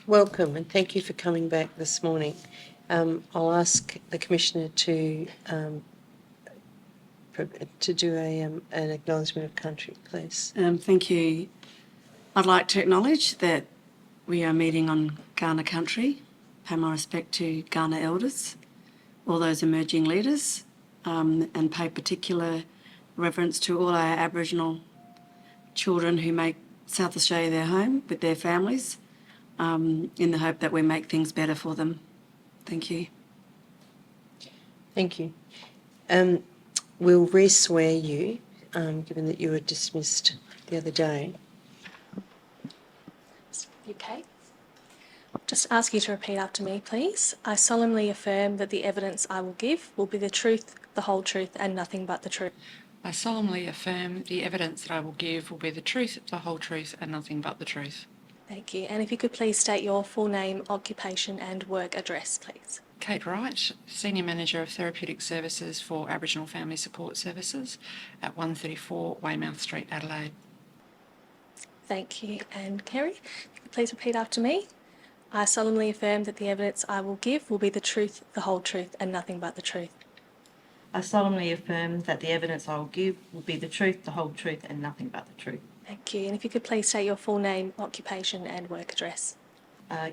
Welcome and thank you for coming back this morning. I'll ask the Commissioner to do an acknowledgement of country, please. Thank you. I'd like to acknowledge that we are meeting on Kaurna country, pay my respect to Kaurna elders, all those emerging leaders, and pay particular reverence to all our Aboriginal children who make South Australia their home with their families, in the hope that we make things better for them. Thank you. Thank you. We'll re-swear you, given that you were dismissed the other day. Okay. Just ask you to repeat after me, please. I solemnly affirm that the evidence I will give will be the truth, the whole truth, and nothing but the truth. I solemnly affirm the evidence that I will give will be the truth, the whole truth, and nothing but the truth. Thank you. And if you could please state your full name, occupation, and work address, please. Kate Wright, Senior Manager of Therapeutic Services for Aboriginal Family Support Services at 134 Weymouth Street, Adelaide. Thank you. And Kerry, if you could please repeat after me. I solemnly affirm that the evidence I will give will be the truth, the whole truth, and nothing but the truth. I solemnly affirm that the evidence I will give will be the truth, the whole truth, and nothing but the truth. Thank you. And if you could please state your full name, occupation, and work address.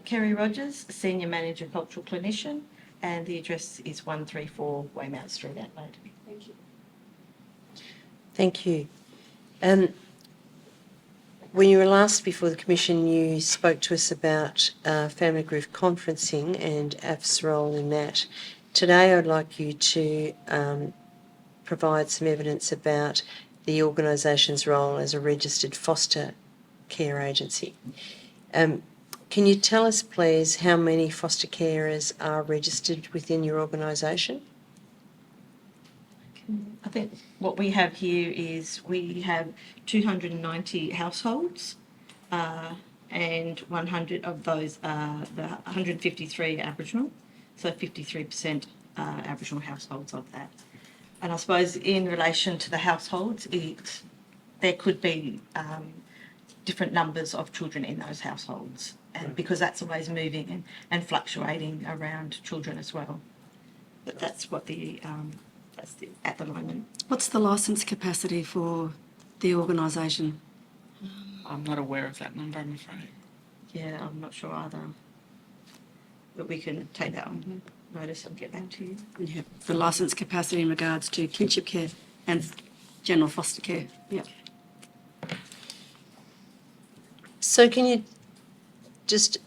Kerry Rogers, Senior Manager Cultural Clinician, and the address is 134 Weymouth Street, Adelaide. Thank you. Thank you. When you were last before the Commission, you spoke to us about family group conferencing and AF's role in that. Today I'd like you to provide some evidence about the organisation's role as a registered foster care agency. Can you tell us, please, how many foster carers are registered within your organisation? I think what we have here is we have 290 households, and 100 of those are the 153 Aboriginal, so 53% Aboriginal households of that. And I suppose in relation to the households, there could be different numbers of children in those households, and because that's always moving and fluctuating around children as well. But that's what at the moment. What's the licence capacity for the organisation? I'm not aware of that number, I'm afraid. Yeah, I'm not sure either. But we can take that on notice and get back to you. Yeah, the licence capacity in regards to kinship care and general foster care. Yeah. So can you just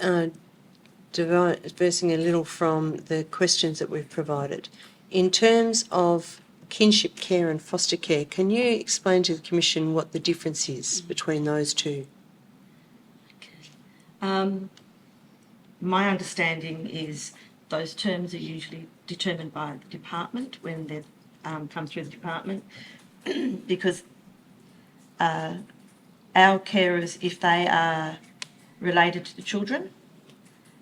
diversing a little from the questions that we've provided, in terms of kinship care and foster care, can you explain to the Commission what the difference is between those two? My understanding is those terms are usually determined by the department when they come through the department, because our carers, if they are related to the children,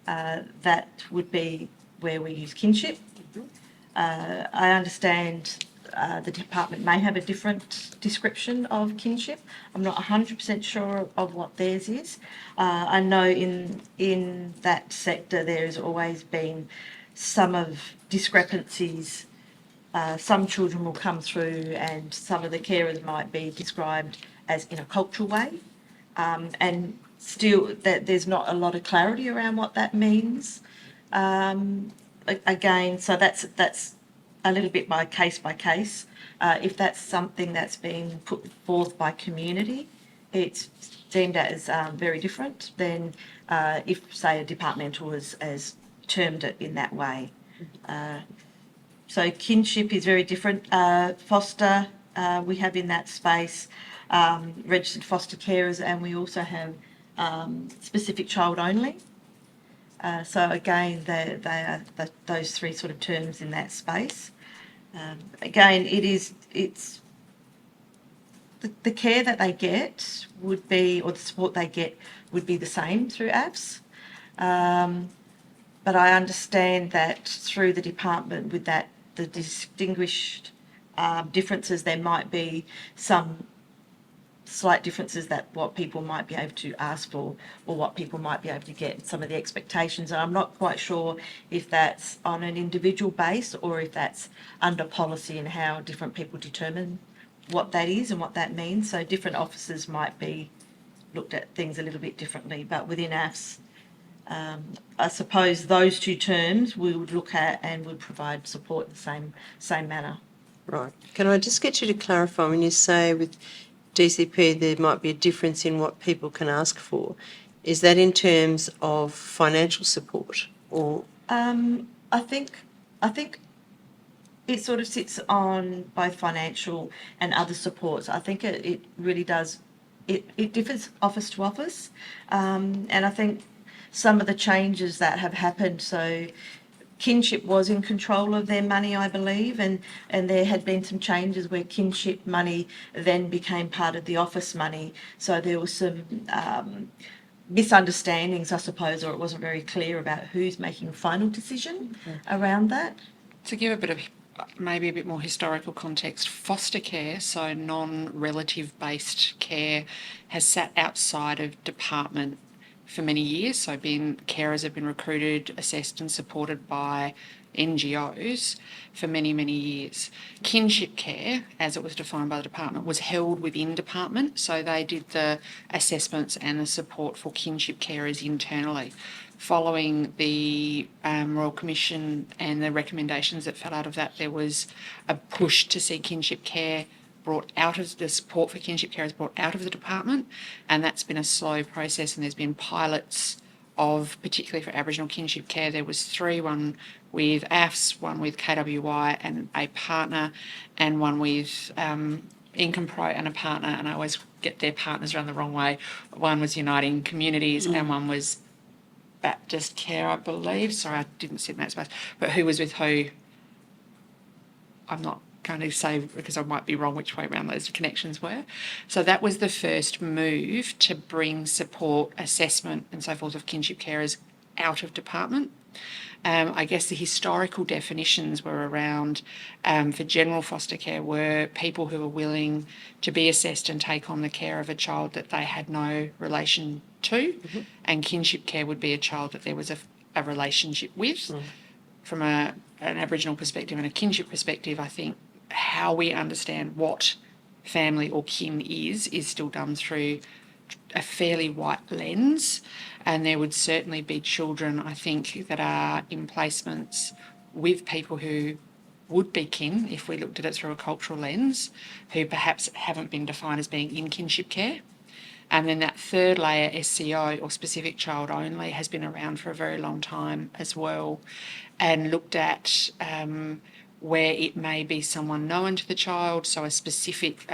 that would be where we use kinship. I understand the department may have a different description of kinship. I'm not 100% sure of what theirs is. I know in that sector there has always been some of discrepancies. Some children will come through and some of the carers might be described as in a cultural way, and still that there's not a lot of clarity around what that means. Again, so that's a little bit by case. If that's something that's been put forth by community, it's deemed as very different than if, say, a departmental has termed it in that way. So kinship is very different. Foster, we have in that space registered foster carers, and we also have specific child only. So again, they are those three sort of terms in that space. Again, it's the care that they get would be, or the support they get would be the same through AFS. But I understand that through the department, with that the distinguished differences, there might be some slight differences that what people might be able to ask for or what people might be able to get, some of the expectations. And I'm not quite sure if that's on an individual base or if that's under policy and how different people determine what that is and what that means. So different officers might be looked at things a little bit differently, but within AFS, I suppose those two terms we would look at and would provide support in the same manner. Right. Can I just get you to clarify when you say with DCP there might be a difference in what people can ask for? Is that in terms of financial support or? I think it sort of sits on both financial and other supports. I think it really does. It differs office to office, and I think some of the changes that have happened. So kinship was in control of their money, I believe, and there had been some changes where kinship money then became part of the office money. So there was some misunderstandings, I suppose, or it wasn't very clear about who's making a final decision around that. To give a bit of maybe a bit more historical context, foster care, so non-relative based care, has sat outside of department for many years. So carers have been recruited, assessed and supported by NGOs for many, many years. Kinship care, as it was defined by the department, was held within department. So they did the assessments and the support for kinship carers internally. Following the Royal Commission and the recommendations that fell out of that, there was a push to see kinship care brought out of the support for kinship carers brought out of the department, and that's been a slow process. And there's been pilots of, particularly for Aboriginal kinship care, there was 3, one with AFS, one with KWY and a partner, and one with Income Pro and a partner, and I always get their partners around the wrong way. One was Uniting Communities and one was Baptist Care, I believe. Sorry, I didn't sit in that space. But who was with who, I'm not going to say because I might be wrong which way around those connections were. So that was the first move to bring support, assessment and so forth of kinship carers out of department. I guess the historical definitions were around, for general foster care, were people who were willing to be assessed and take on the care of a child that they had no relation to, and kinship care would be a child that there was a relationship with. From an Aboriginal perspective and a kinship perspective, I think how we understand what family or kin is still done through a fairly white lens, and there would certainly be children, I think, that are in placements with people who would be kin, if we looked at it through a cultural lens, who perhaps haven't been defined as being in kinship care. And then that third layer, SCO, or specific child only, has been around for a very long time as well, and looked at where it may be someone known to the child, so a specific,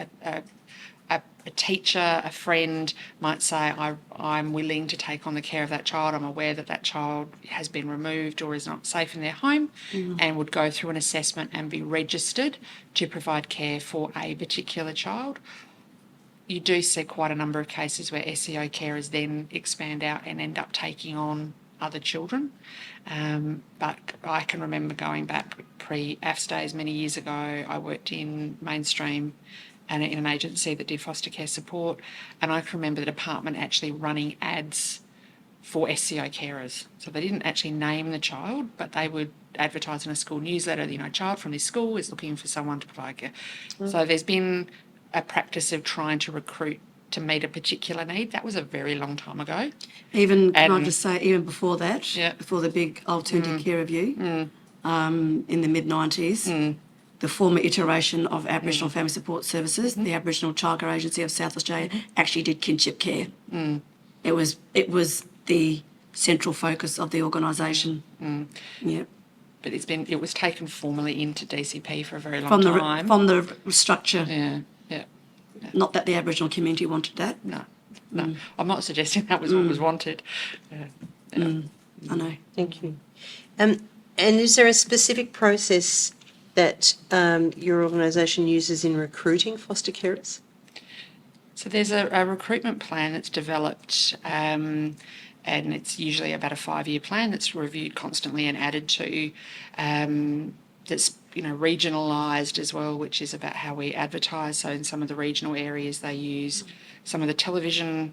a teacher, a friend might say, I'm willing to take on the care of that child. I'm aware that that child has been removed or is not safe in their home, and would go through an assessment and be registered to provide care for a particular child. You do see quite a number of cases where SEO carers then expand out and end up taking on other children. But I can remember going back pre-AFS days many years ago, I worked in mainstream and in an agency that did foster care support, and I can remember the department actually running ads for SCO carers. So they didn't actually name the child, but they would advertise in a school newsletter, child from this school is looking for someone to provide care. So there's been a practice of trying to recruit to meet a particular need. That was a very long time ago. Can I just say, even before that, before the big alternative care review, in the mid-90s, the former iteration of Aboriginal Family Support Services, the Aboriginal Childcare Agency of South Australia, actually did kinship care. It was the central focus of the organisation. Yeah. But it was taken formally into DCP for a very long time. From the structure. Yeah. Not that the Aboriginal community wanted that. No. I'm not suggesting that was what was wanted. I know. Thank you. And is there a specific process that your organisation uses in recruiting foster carers? So there's a recruitment plan that's developed, and it's usually about a 5-year plan that's reviewed constantly and added to. that's regionalised as well, which is about how we advertise. So in some of the regional areas, they use some of the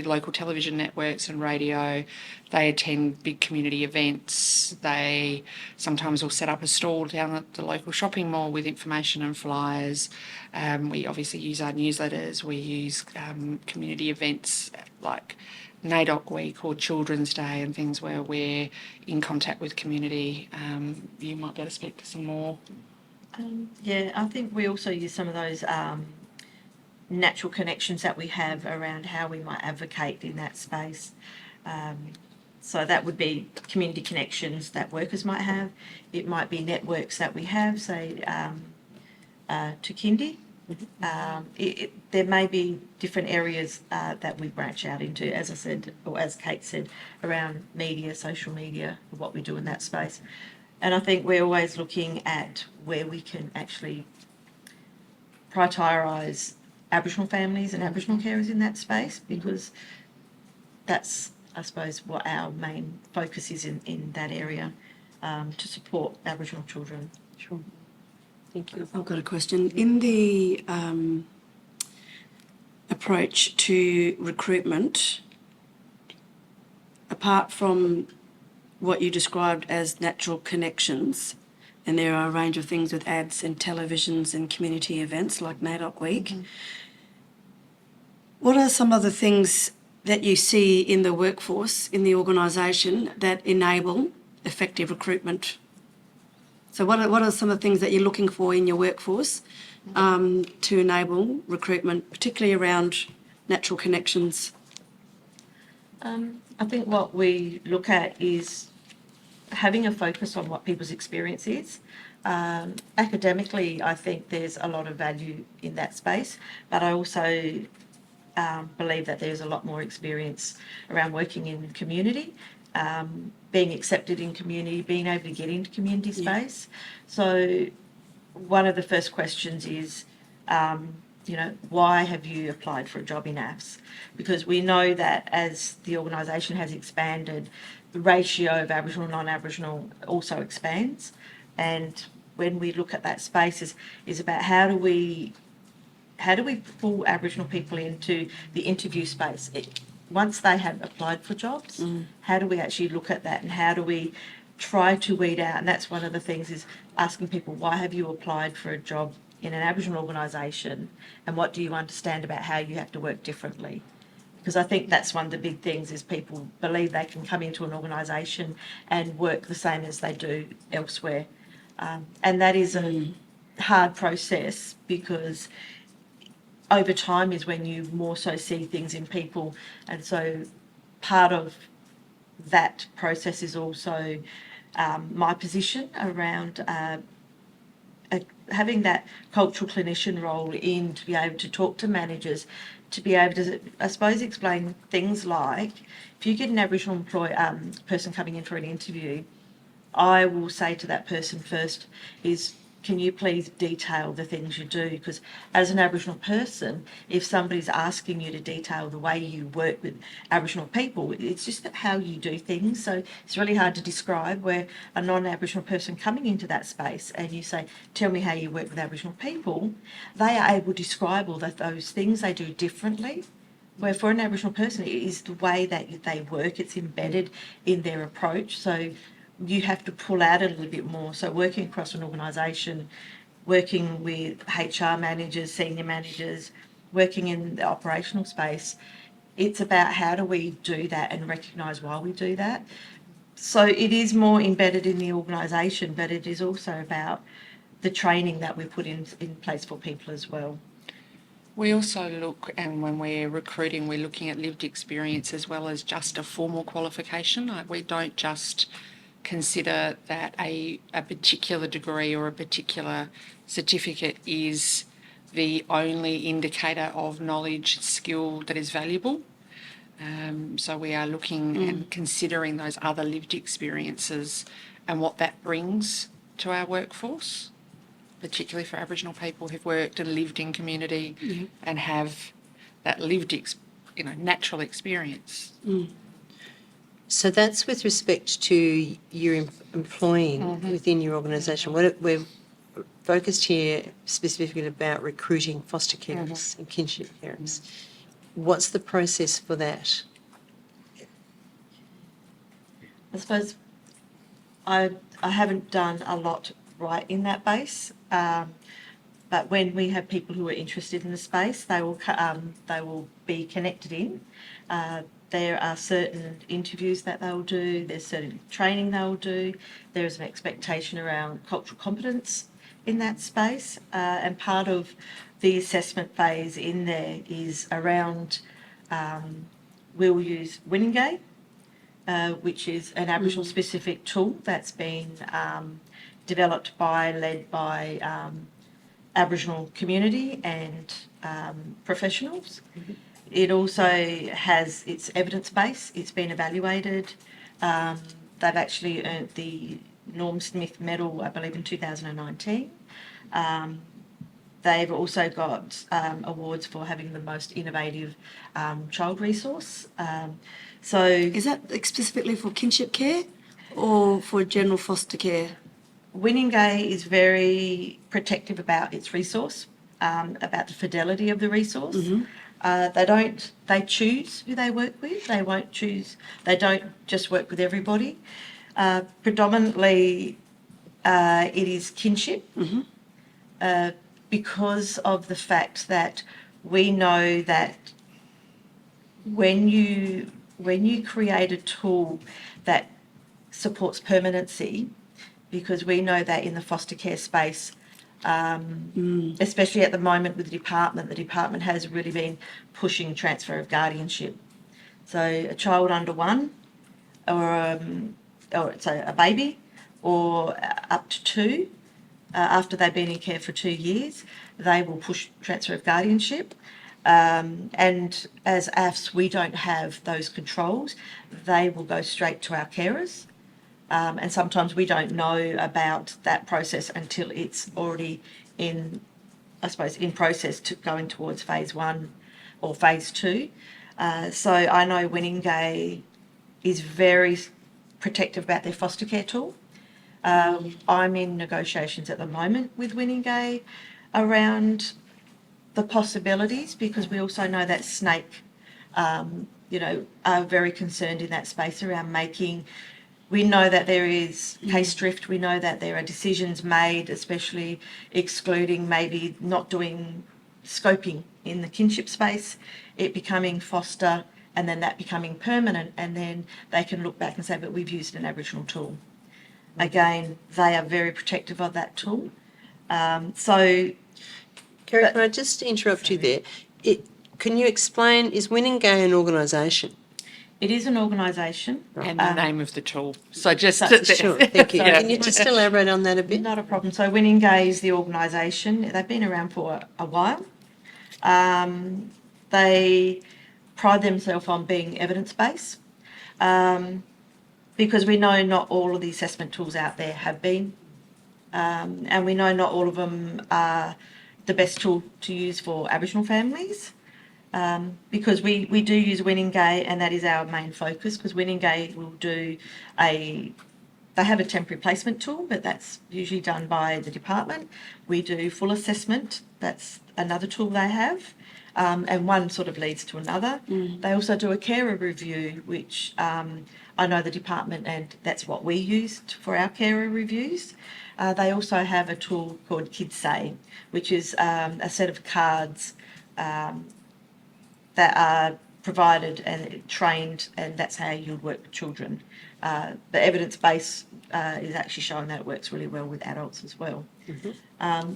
local television networks and radio. They attend big community events. They sometimes will set up a stall down at the local shopping mall with information and flyers. We obviously use our newsletters. We use community events like NAIDOC Week or Children's Day and things where we're in contact with community. You might be able to speak to some more. Yeah, I think we also use some of those natural connections that we have around how we might advocate in that space. So that would be community connections that workers might have. It might be networks that we have, say, to kindy. There may be different areas that we branch out into, as I said, or as Kate said, around media, social media, what we do in that space. And I think we're always looking at where we can actually prioritise Aboriginal families and Aboriginal carers in that space, because that's, I suppose, what our main focus is in that area, to support Aboriginal children. Sure. Thank you. I've got a question. In the approach to recruitment, apart from what you described as natural connections, and there are a range of things with ads and televisions and community events like NAIDOC Week, what are some of the things that you see in the workforce, in the organisation, that enable effective recruitment? So what are some of the things that you're looking for in your workforce to enable recruitment, particularly around natural connections? I think what we look at is having a focus on what people's experience is. Academically, I think there's a lot of value in that space, but I also believe that there's a lot more experience around working in community, being accepted in community, being able to get into community space. So one of the first questions is, why have you applied for a job in AFS? Because we know that as the organisation has expanded, the ratio of Aboriginal and non-Aboriginal also expands. And when we look at that space is about how do we pull Aboriginal people into the interview space? Once they have applied for jobs, how do we actually look at that, and how do we try to weed out? And that's one of the things, is asking people, why have you applied for a job in an Aboriginal organisation, and what do you understand about how you have to work differently? Because I think that's one of the big things, is people believe they can come into an organisation and work the same as they do elsewhere. And that is a hard process, because over time is when you more so see things in people. And so part of that process is also my position around having that cultural clinician role in, to be able to talk to managers, to be able to, I suppose, explain things like, if you get an Aboriginal person coming in for an interview, I will say to that person first is, can you please detail the things you do? Because as an Aboriginal person, if somebody's asking you to detail the way you work with Aboriginal people, it's just how you do things. So it's really hard to describe, where a non-Aboriginal person coming into that space and you say, tell me how you work with Aboriginal people, they are able to describe all those things they do differently. Where for an Aboriginal person, it is the way that they work, it's embedded in their approach. So you have to pull out a little bit more. So working across an organisation, working with HR managers, senior managers, working in the operational space, it's about how do we do that and recognise why we do that. So it is more embedded in the organisation, but it is also about the training that we put in place for people as well. We also look, and when we're recruiting, we're looking at lived experience as well as just a formal qualification. We don't just consider that a particular degree or a particular certificate is the only indicator of knowledge, skill that is valuable. So we are looking and considering those other lived experiences and what that brings to our workforce, particularly for Aboriginal people who've worked and lived in community and have that lived, natural experience. So that's with respect to your employing within your organisation. We're focused here specifically about recruiting foster carers and kinship carers. What's the process for that? I suppose I haven't done a lot right in that base, but when we have people who are interested in the space, they will be connected in. There are certain interviews that they'll do. There's certain training they'll do. There is an expectation around cultural competence in that space, and part of the assessment phase in there is around. We'll use Winningay, which is an Aboriginal specific tool that's been developed led by Aboriginal community and professionals. It also has its evidence base. It's been evaluated. They've actually earned the Norm Smith Medal, I believe, in 2019. They've also got awards for having the most innovative child resource. So Is that specifically for kinship care or for general foster care? Winningay is very protective about its resource, about the fidelity of the resource. They choose who they work with. They don't just work with everybody. Predominantly, it is kinship, because of the fact that we know that when you create a tool that supports permanency, because we know that in the foster care space, especially at the moment with the department has really been pushing transfer of guardianship. So a child under one, or a baby, or up to two, after they've been in care for 2 years, they will push transfer of guardianship. And as AFS, we don't have those controls. They will go straight to our carers. And sometimes we don't know about that process until it's already in process to going towards phase 1 or phase 2. So I know Winningay is very protective about their foster care tool. I'm in negotiations at the moment with Winningay around the possibilities, because we also know that Snake, are very concerned in that space around making. We know that there is case drift. We know that there are decisions made, especially excluding, maybe not doing scoping in the kinship space, it becoming foster, and then that becoming permanent, and then they can look back and say, but we've used an Aboriginal tool. Again, they are very protective of that tool. Kerry, can I just interrupt you there? Can you explain, is Winningay an organisation? It is an organisation. And the name of the tool. So just... Sure, thank you. Yeah. Can you just elaborate on that a bit? Not a problem. So Winningay is the organisation. They've been around for a while. They pride themselves on being evidence-based, because we know not all of the assessment tools out there have been, and we know not all of them are the best tool to use for Aboriginal families, because we do use Winningay, and that is our main focus, because Winningay will do they have a temporary placement tool, but that's usually done by the department. We do full assessment. That's another tool they have, and one sort of leads to another. They also do a carer review, which I know the department, and that's what we used for our carer reviews. They also have a tool called CACYP, which is a set of cards that are provided and trained, and that's how you would work with children. The evidence base is actually showing that it works really well with adults as well.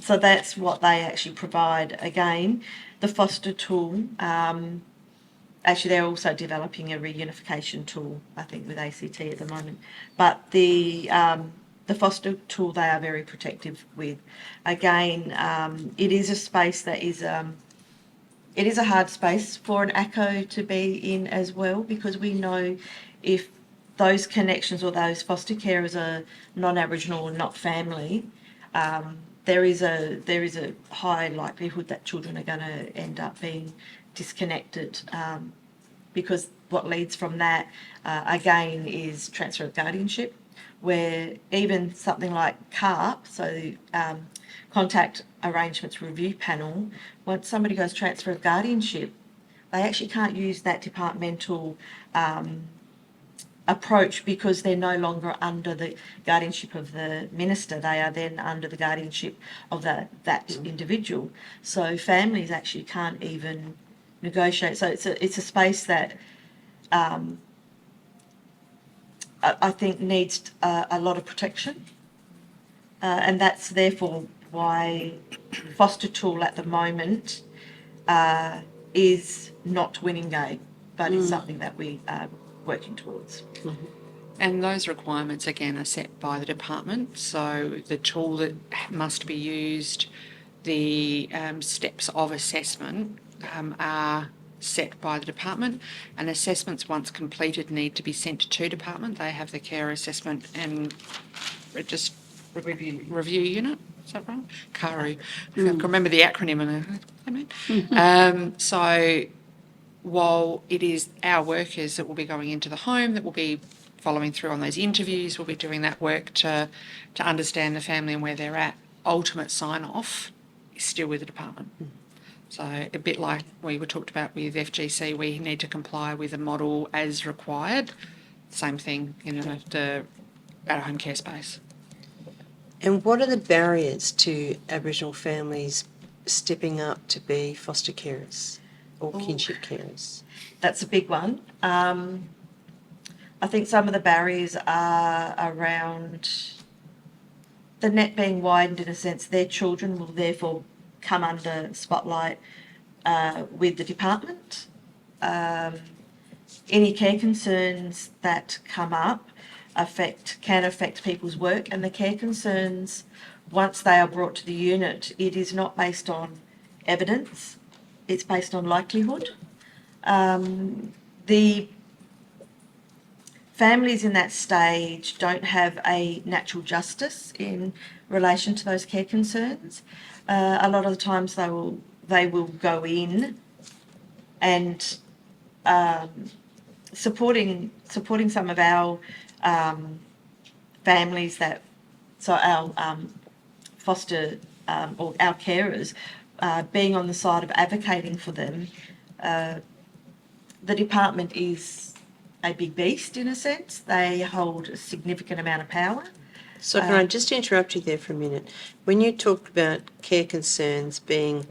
So that's what they actually provide. Again, the foster tool, actually they're also developing a reunification tool, I think, with ACT at the moment. But the foster tool they are very protective with. Again, it is a space that is... it is a hard space for an ACO to be in as well, because we know if those connections or those foster carers are non-Aboriginal or not family, there is a high likelihood that children are going to end up being disconnected because what leads from that, again, is transfer of guardianship, where even something like CARP, so Contact Arrangements Review Panel, once somebody goes transfer of guardianship, they actually can't use that departmental approach because they're no longer under the guardianship of the minister. They are then under the guardianship of that individual. So families actually can't even negotiate. So it's a space that I think needs a lot of protection, and that's therefore why foster tool at the moment is not winning game, but it's something that we are working towards. And those requirements, again, are set by the department. So the tool that must be used, the steps of assessment are set by the department, and assessments, once completed, need to be sent to department. They have the care assessment and review unit. Is that right? CARU. I can remember the acronym. So while it is our workers that will be going into the home, that will be following through on those interviews, we'll be doing that work to understand the family and where they're at, ultimate sign-off is still with the department. So a bit like we were talked about with FGC, we need to comply with a model as required. Same thing in the at-home care space. And what are the barriers to Aboriginal families stepping up to be foster carers or kinship carers? That's a big one. I think some of the barriers are around the net being widened, in a sense. Their children will therefore come under spotlight with the department. Any care concerns that come up can affect people's work, and the care concerns, once they are brought to the unit, it is not based on evidence, it's based on likelihood. The families in that stage don't have a natural justice in relation to those care concerns. A lot of the times they will go in and supporting some of our families our foster or our carers, being on the side of advocating for them. The department is a big beast, in a sense. They hold a significant amount of power. So can I just interrupt you there for a minute? When you talk about care concerns being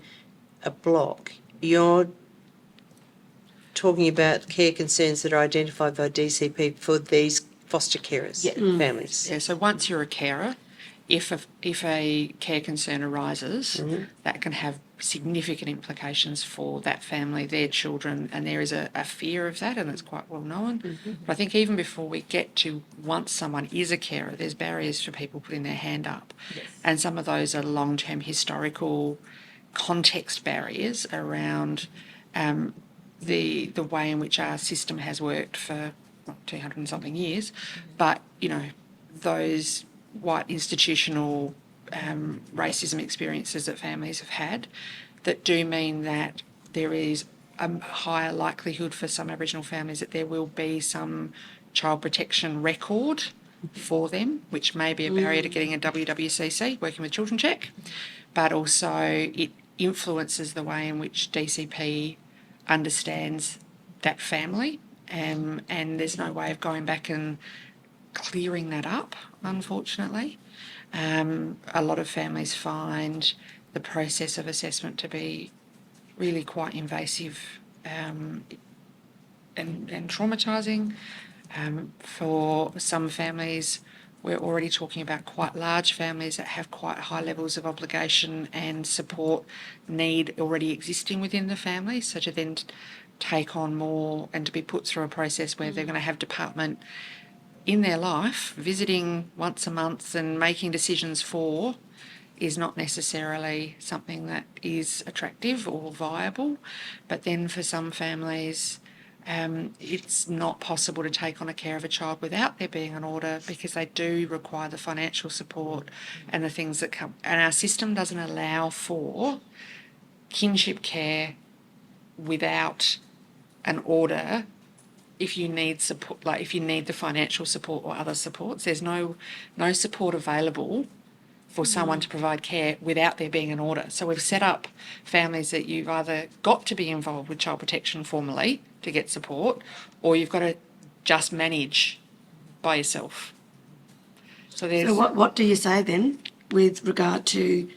a block, you're talking about care concerns that are identified by DCP for these foster carers, families. Yeah, so once you're a carer, if a care concern arises, that can have significant implications for that family, their children, and there is a fear of that, and it's quite well known. But I think even before we get to once someone is a carer, there's barriers for people putting their hand up. Yes. And some of those are long-term historical context barriers around the way in which our system has worked for 200 and something years. But, those white institutional racism experiences that families have had that do mean that there is a higher likelihood for some Aboriginal families that there will be some child protection record for them, which may be a barrier to getting a WWCC, working with Children Check, but also it influences the way in which DCP understands that family, and there's no way of going back and clearing that up, unfortunately. A lot of families find the process of assessment to be really quite invasive and traumatising. For some families, we're already talking about quite large families that have quite high levels of obligation and support need already existing within the family. So to then take on more and to be put through a process where they're going to have department in their life, visiting once a month and making decisions for, is not necessarily something that is attractive or viable. But then for some families, it's not possible to take on a care of a child without there being an order, because they do require the financial support and the things that come. And our system doesn't allow for kinship care without an order if you need support, like if you need the financial support or other supports. There's no support available for someone to provide care without there being an order. So we've set up families that you've either got to be involved with child protection formally to get support, or you've got to just manage by yourself. So there's... So what do you say then with regard to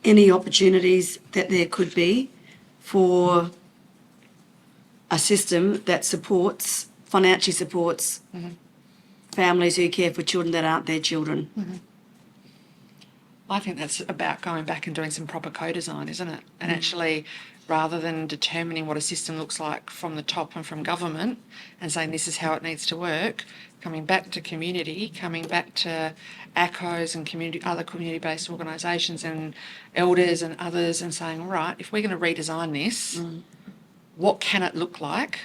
any opportunities that there could be for a system that financially supports families who care for children that aren't their children? I think that's about going back and doing some proper co-design, isn't it? And actually, rather than determining what a system looks like from the top and from government and saying this is how it needs to work, coming back to community, coming back to ACOs and other community-based organisations and elders and others, and saying, all right, if we're going to redesign this, what can it look like?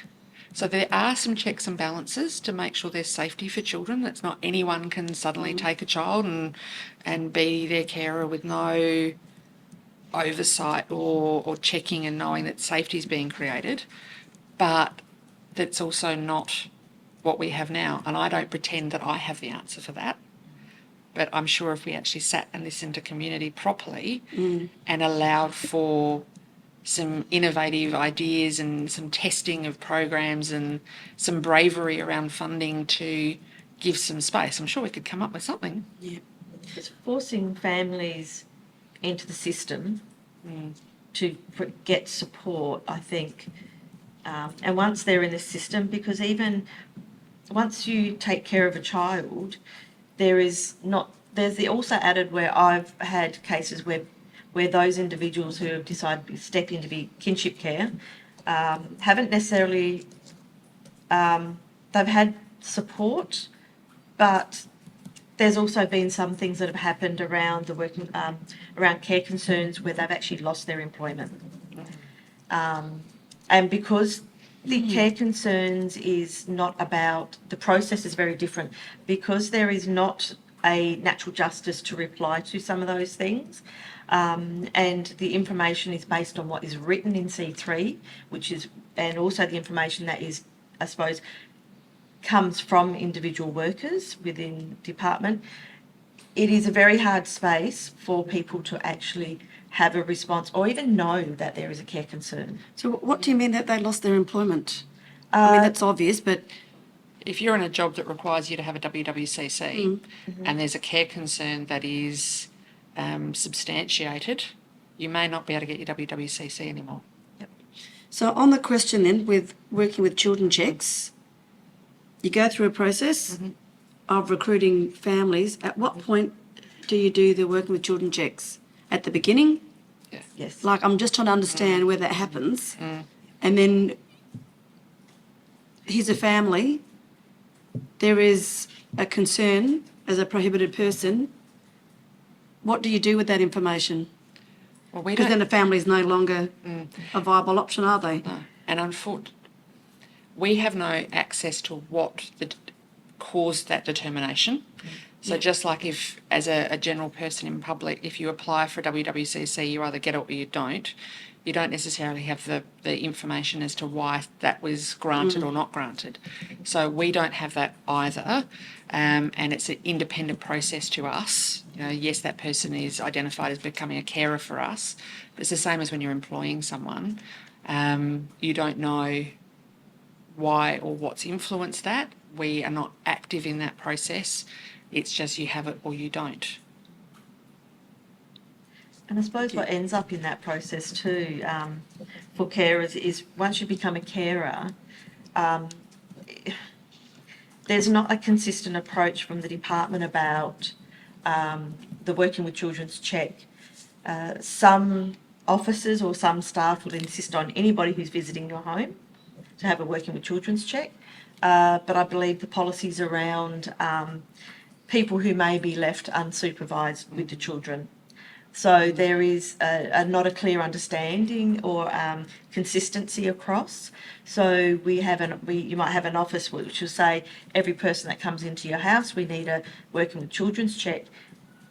So there are some checks and balances to make sure there's safety for children. That's not anyone can suddenly take a child and be their carer with no oversight or checking and knowing that safety is being created. But that's also not what we have now. And I don't pretend that I have the answer for that. But I'm sure if we actually sat and listened to community properly and allowed for some innovative ideas and some testing of programs and some bravery around funding to give some space, I'm sure we could come up with something. Yeah. It's forcing families into the system to get support, I think. And once they're in the system, because even once you take care of a child, there's also added where I've had cases where those individuals who have decided to step in to be kinship care haven't necessarily, they've had support, but there's also been some things that have happened around the working, around care concerns where they've actually lost their employment. And because the care concerns is not about, the process is very different, because there is not a natural justice to reply to some of those things. And the information is based on what is written in C3, and also the information that is, I suppose, comes from individual workers within department. It is a very hard space for people to actually have a response or even know that there is a care concern. So what do you mean that they lost their employment? I mean, that's obvious, but... If you're in a job that requires you to have a WWCC and there's a care concern that is substantiated, you may not be able to get your WWCC anymore. Yep. So on the question then, with working with children checks, you go through a process of recruiting families. At what point do you do the working with children checks? At the beginning? Yeah. Yes. Like, I'm just trying to understand where that happens. And then here's a family. There is a concern as a prohibited person. What do you do with that information? Well, we Because don't... then the family is no longer a viable option, are they? No. And unfortunately, we have no access to what caused that determination. So just like if, as a general person in public, if you apply for a WWCC, you either get it or you don't necessarily have the information as to why that was granted or not granted. So we don't have that either, and it's an independent process to us. You know, yes, that person is identified as becoming a carer for us, but it's the same as when you're employing someone. You don't know why or what's influenced that. We are not active in that process. It's just you have it or you don't. And I suppose what ends up in that process too for carers is once you become a carer, there's not a consistent approach from the department about the working with children's check. Some officers or some staff will insist on anybody who's visiting your home to have a working with children's check, but I believe the policies around people who may be left unsupervised with the children. So there is not a clear understanding or consistency across. So you might have an office which will say every person that comes into your house, we need a working with children's check.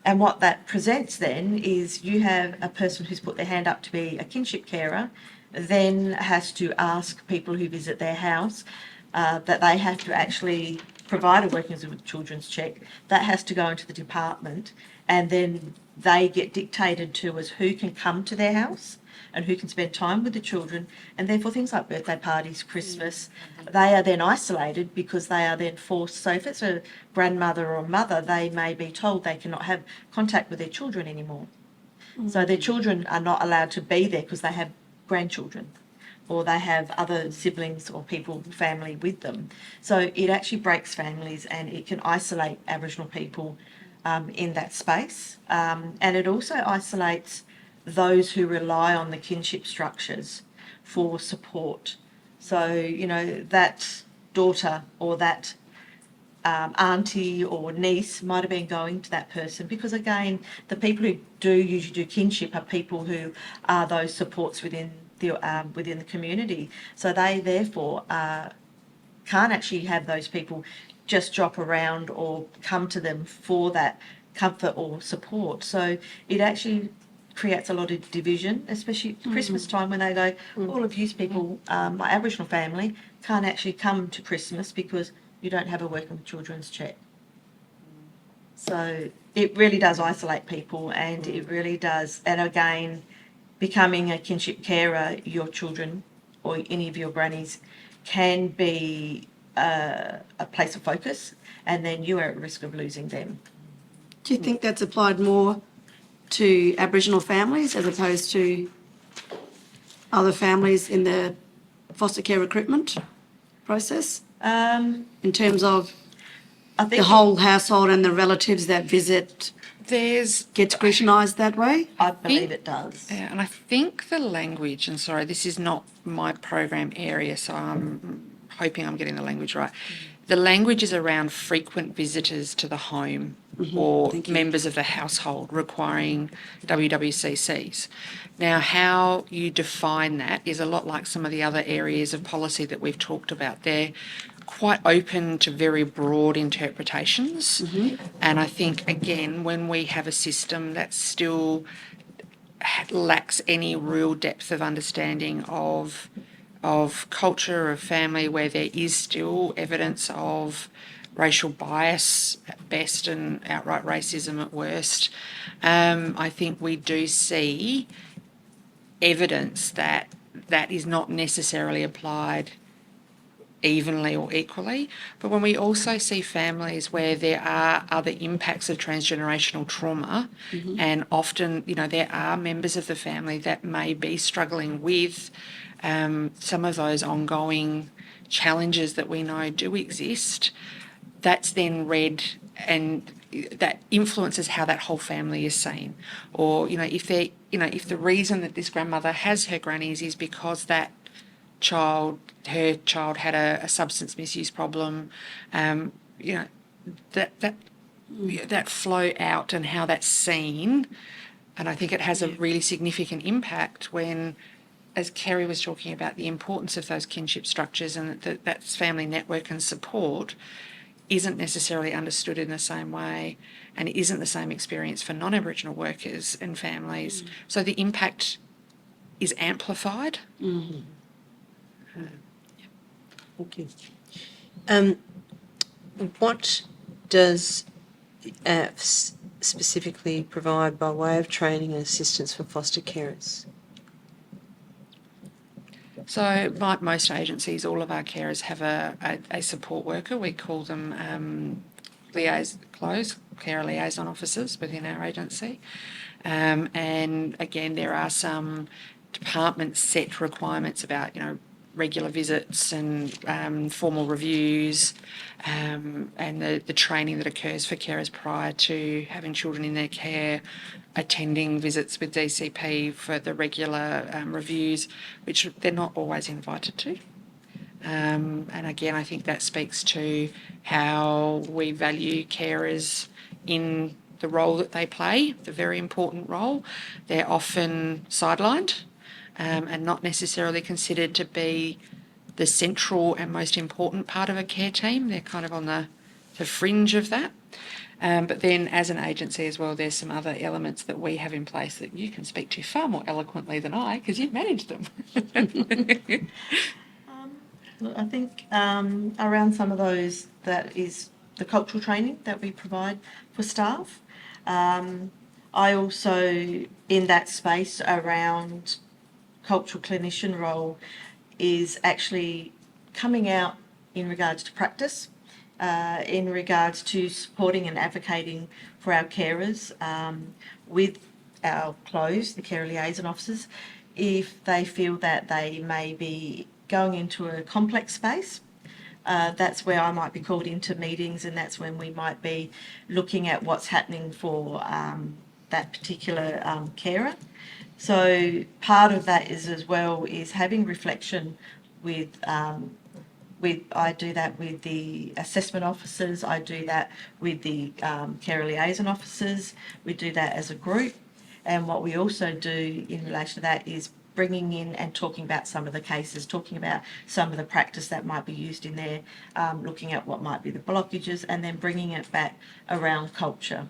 And what that presents then is you have a person who's put their hand up to be a kinship carer, then has to ask people who visit their house that they have to actually provide a workings with children's check. That has to go into the department, and then they get dictated to as who can come to their house and who can spend time with the children, and therefore things like birthday parties, Christmas, they are then isolated because they are then forced. So if it's a grandmother or mother, they may be told they cannot have contact with their children anymore. So their children are not allowed to be there because they have grandchildren or they have other siblings or people, family with them. So it actually breaks families and it can isolate Aboriginal people in that space. And it also isolates those who rely on the kinship structures for support. So, you know, that daughter or that auntie or niece might have been going to that person because, again, the people who do usually do kinship are people who are those supports within the community. So they therefore can't actually have those people just drop around or come to them for that comfort or support. So it actually creates a lot of division, especially at Christmas time when they go, all of you people, my Aboriginal family, can't actually come to Christmas because you don't have a working with children's check. So it really does isolate people, and it really does. And again, becoming a kinship carer, your children or any of your grannies can be a place of focus, and then you are at risk of losing them. Do you think that's applied more to Aboriginal families as opposed to other families in the foster care recruitment process? In terms of I think the whole household and the relatives that visit gets scrutinised that way? I believe it does. Yeah, and I think the language, and sorry, this is not my program area, so I'm hoping I'm getting the language right. The language is around frequent visitors to the home or members of the household requiring WWCCs. Now, how you define that is a lot like some of the other areas of policy that we've talked about. They're quite open to very broad interpretations. And I think, again, when we have a system that still lacks any real depth of understanding of culture, of family, where there is still evidence of racial bias at best and outright racism at worst, I think we do see evidence that that is not necessarily applied evenly or equally. But when we also see families where there are other impacts of transgenerational trauma, and often, you know, there are members of the family that may be struggling with some of those ongoing challenges that we know do exist, that's then read and that influences how that whole family is seen. Or, you know, if the reason that this grandmother has her grannies is because her child had a substance misuse problem, you know, that flow out and how that's seen, and I think it has a really significant impact when, as Kerry was talking about, the importance of those kinship structures and that family network and support isn't necessarily understood in the same way, and it isn't the same experience for non-Aboriginal workers and families. So the impact is amplified. Thank you. What does AFS specifically provide by way of training and assistance for foster carers? So, like most agencies, all of our carers have a support worker. We call them carer liaison officers within our agency. And again, there are some department set requirements about, you know, regular visits and formal reviews, and the training that occurs for carers prior to having children in their care, attending visits with DCP for the regular reviews, which they're not always invited to. And again, I think that speaks to how we value carers in the role that they play, the very important role. They're often sidelined and not necessarily considered to be the central and most important part of a care team. They're kind of on the the fringe of that. But then as an agency as well, there's some other elements that we have in place that you can speak to far more eloquently than I, because you've managed them. I think around some of those, that is the cultural training that we provide for staff. I also, in that space around cultural clinician role, is actually coming out in regards to practice, in regards to supporting and advocating for our carers with our CLOs, the Care Liaison Officers, if they feel that they may be going into a complex space. That's where I might be called into meetings, and that's when we might be looking at what's happening for that particular carer. So part of that is as well is having reflection with I do that with the assessment officers, I do that with the care liaison officers, we do that as a group. And what we also do in relation to that is bringing in and talking about some of the cases, talking about some of the practice that might be used in there, looking at what might be the blockages, and then bringing it back around culture,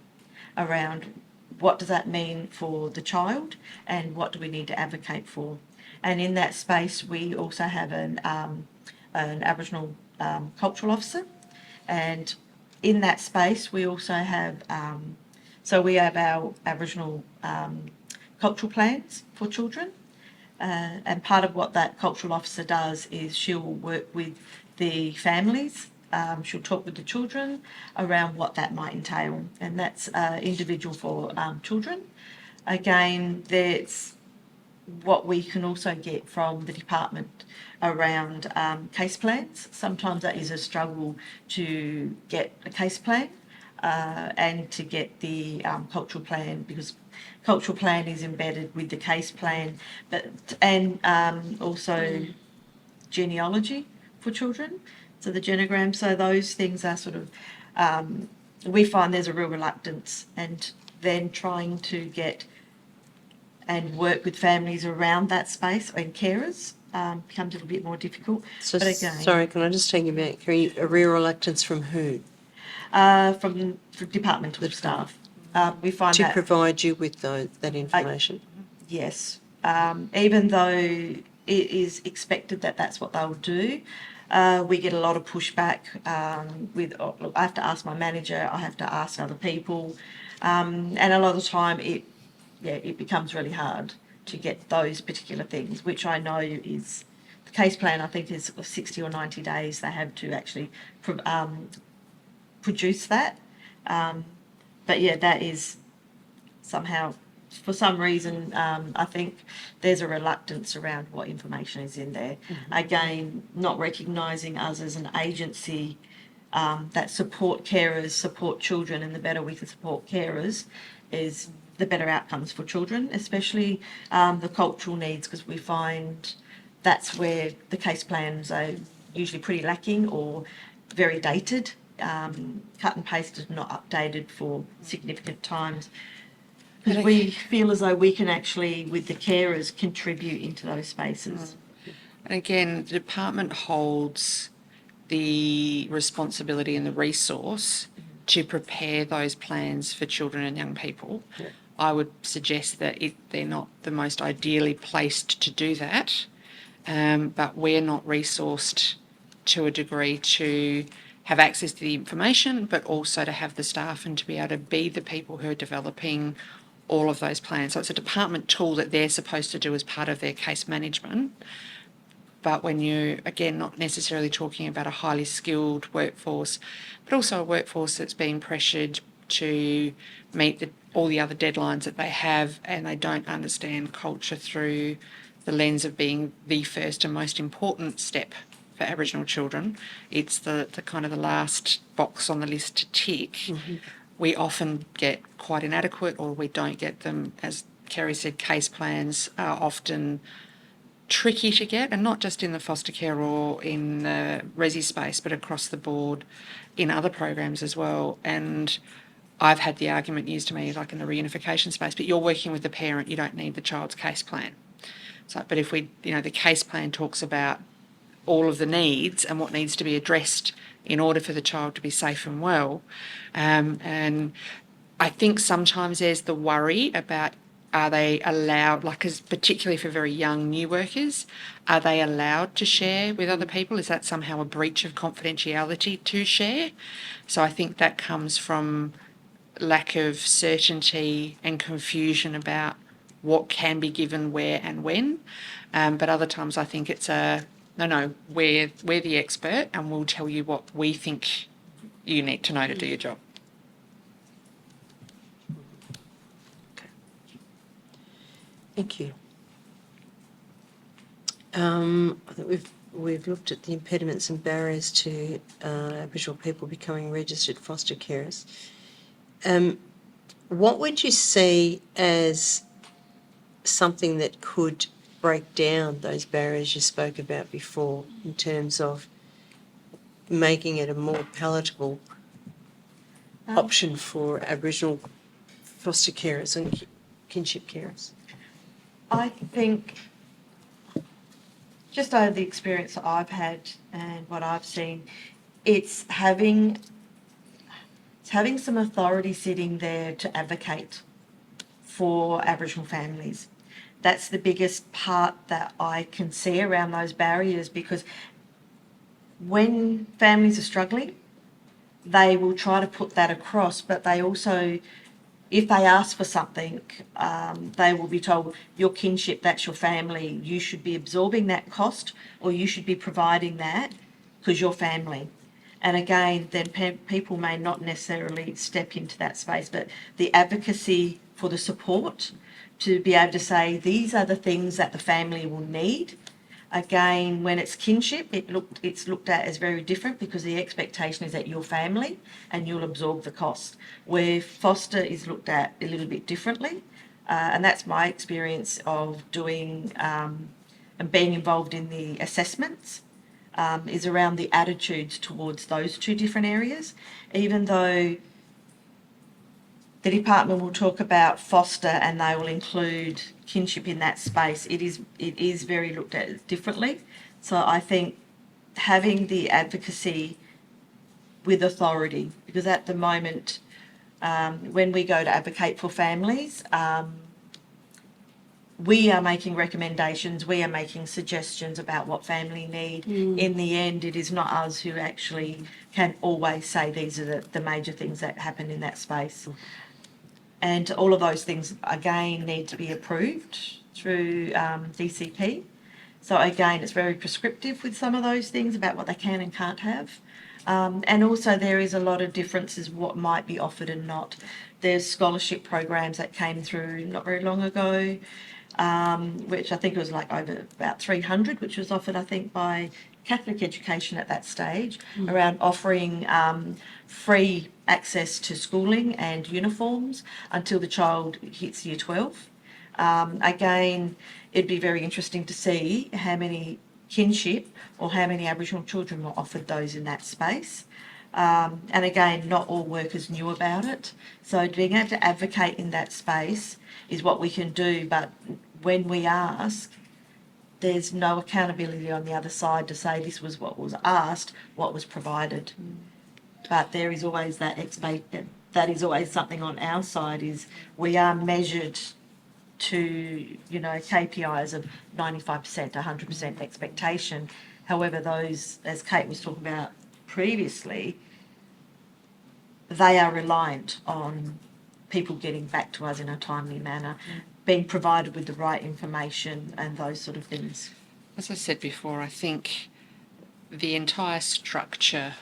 around what does that mean for the child and what do we need to advocate for. And in that space, we also have an Aboriginal cultural officer, and in that space we also have we have our Aboriginal cultural plans for children, and part of what that cultural officer does is she'll work with the families, she'll talk with the children around what that might entail, and that's individual for children. Again, there's what we can also get from the department around case plans. Sometimes that is a struggle to get a case plan and to get the cultural plan, because cultural plan is embedded with the case plan, and also genealogy for children, so the genogram. So those things are sort of, we find there's a real reluctance, and then trying to get and work with families around that space and carers becomes a little bit more difficult. So, but again, sorry, can I just take you back? Kerry, a real reluctance from who? From departmental staff. We find to that provide you with that information. yes, even though it is expected that that's what they'll do, we get a lot of pushback. I have to ask my manager, I have to ask other people, and a lot of the time it becomes really hard to get those particular things, which I know is the case plan. I think is 60 or 90 days they have to actually produce that. But yeah, that is somehow, for some reason, I think there's a reluctance around what information is in there. Mm-hmm. Again, not recognising us as an agency that support carers, support children, and the better we can support carers is the better outcomes for children, especially the cultural needs, because we find that's where the case plans are usually pretty lacking or very dated, cut and pasted, not updated for significant times. Because we feel as though we can actually, with the carers, contribute into those spaces. And again, the department holds the responsibility and the resource to prepare those plans for children and young people. Yeah. I would suggest that they're not the most ideally placed to do that, but we're not resourced to a degree to have access to the information, but also to have the staff and to be able to be the people who are developing all of those plans. So it's a department tool that they're supposed to do as part of their case management. But when you're, again, not necessarily talking about a highly skilled workforce, but also a workforce that's being pressured to meet all the other deadlines that they have, and they don't understand culture through the lens of being the first and most important step for Aboriginal children. It's the kind of the last box on the list to tick. Mm-hmm. We often get quite inadequate, or we don't get them. As Kerry said, case plans are often tricky to get, and not just in the foster care or in the resi space, but across the board in other programs as well. And I've had the argument used to me, like in the reunification space, but you're working with the parent, you don't need the child's case plan. So, but if the case plan talks about all of the needs and what needs to be addressed in order for the child to be safe and well. And I think sometimes there's the worry about, are they allowed, like, as particularly for very young new workers, are they allowed to share with other people? Is that somehow a breach of confidentiality to share? So I think that comes from lack of certainty and confusion about what can be given where and when. But other times I think it's no, we're the expert and we'll tell you what we think you need to know to do your job. Thank you. I think we've looked at the impediments and barriers to Aboriginal people becoming registered foster carers. What would you see as something that could break down those barriers you spoke about before in terms of making it a more palatable option for Aboriginal foster carers and kinship carers? I think, just over the experience that I've had and what I've seen, it's having some authority sitting there to advocate for Aboriginal families. That's the biggest part that I can see around those barriers, because when families are struggling, they will try to put that across, but they also, if they ask for something, they will be told, your kinship, that's your family, you should be absorbing that cost, or you should be providing that because you're family. And again, then people may not necessarily step into that space, but the advocacy for the support to be able to say, these are the things that the family will need. Again, when it's kinship, it's looked at as very different, because the expectation is that you're family and you'll absorb the cost. Where foster is looked at a little bit differently, and that's my experience of doing and being involved in the assessments, is around the attitudes towards those two different areas. Even though the department will talk about foster and they will include kinship in that space, it is very looked at differently. So I think having the advocacy with authority, because at the moment, when we go to advocate for families, we are making recommendations, we are making suggestions about what family need. In the end, it is not us who actually can always say these are the major things that happen in that space. And all of those things, again, need to be approved through DCP. So again, it's very prescriptive with some of those things about what they can and can't have. And also there is a lot of differences what might be offered and not. There's scholarship programs that came through not very long ago, which I think it was like over about 300, which was offered, I think, by Catholic Education at that stage, around offering free access to schooling and uniforms until the child hits year 12. Again, it'd be very interesting to see how many kinship or how many Aboriginal children were offered those in that space. And again, not all workers knew about it. So being able to advocate in that space is what we can do. But when we ask, there's no accountability on the other side to say this was what was asked, what was provided. But there is always that is always something on our side, is we are measured to, KPIs of 95%, 100% expectation. However, those, as Kate was talking about previously, they are reliant on people getting back to us in a timely manner, being provided with the right information and those sort of things. As I said before, I think the entire structure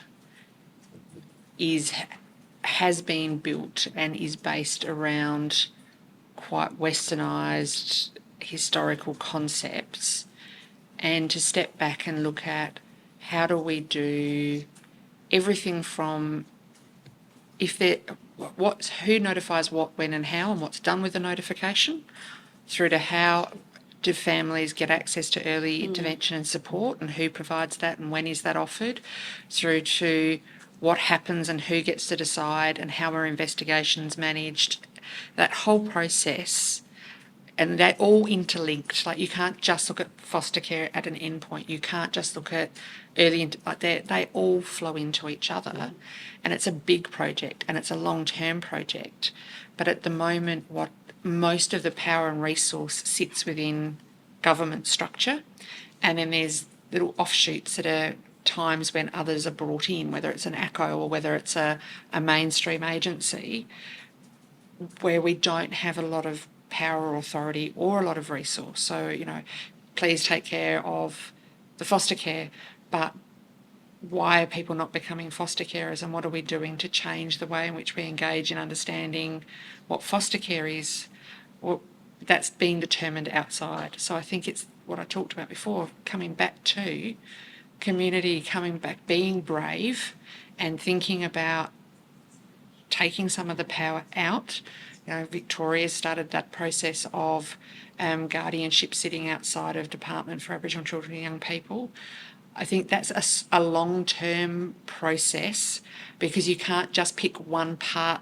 has been built and is based around quite westernised historical concepts, and to step back and look at how do we do everything from who notifies what, when and how, and what's done with the notification, through to how do families get access to early intervention and support, and who provides that and when is that offered, through to what happens and who gets to decide and how are investigations managed. That whole process and they're all interlinked. Like, you can't just look at foster care at an endpoint. You can't just look at like they all flow into each other, and it's a big project and it's a long-term project. But at the moment, what most of the power and resource sits within government structure, and then there's little offshoots that are times when others are brought in, whether it's an ACO or whether it's a mainstream agency, where we don't have a lot of power or authority or a lot of resource. So, please take care of the foster care, but why are people not becoming foster carers, and what are we doing to change the way in which we engage in understanding what foster care is? Well, that's being determined outside. So I think it's what I talked about before, coming back to community, coming back, being brave and thinking about taking some of the power out. Victoria started that process of guardianship sitting outside of Department for Aboriginal Children and Young People. I think that's a long-term process, because you can't just pick one part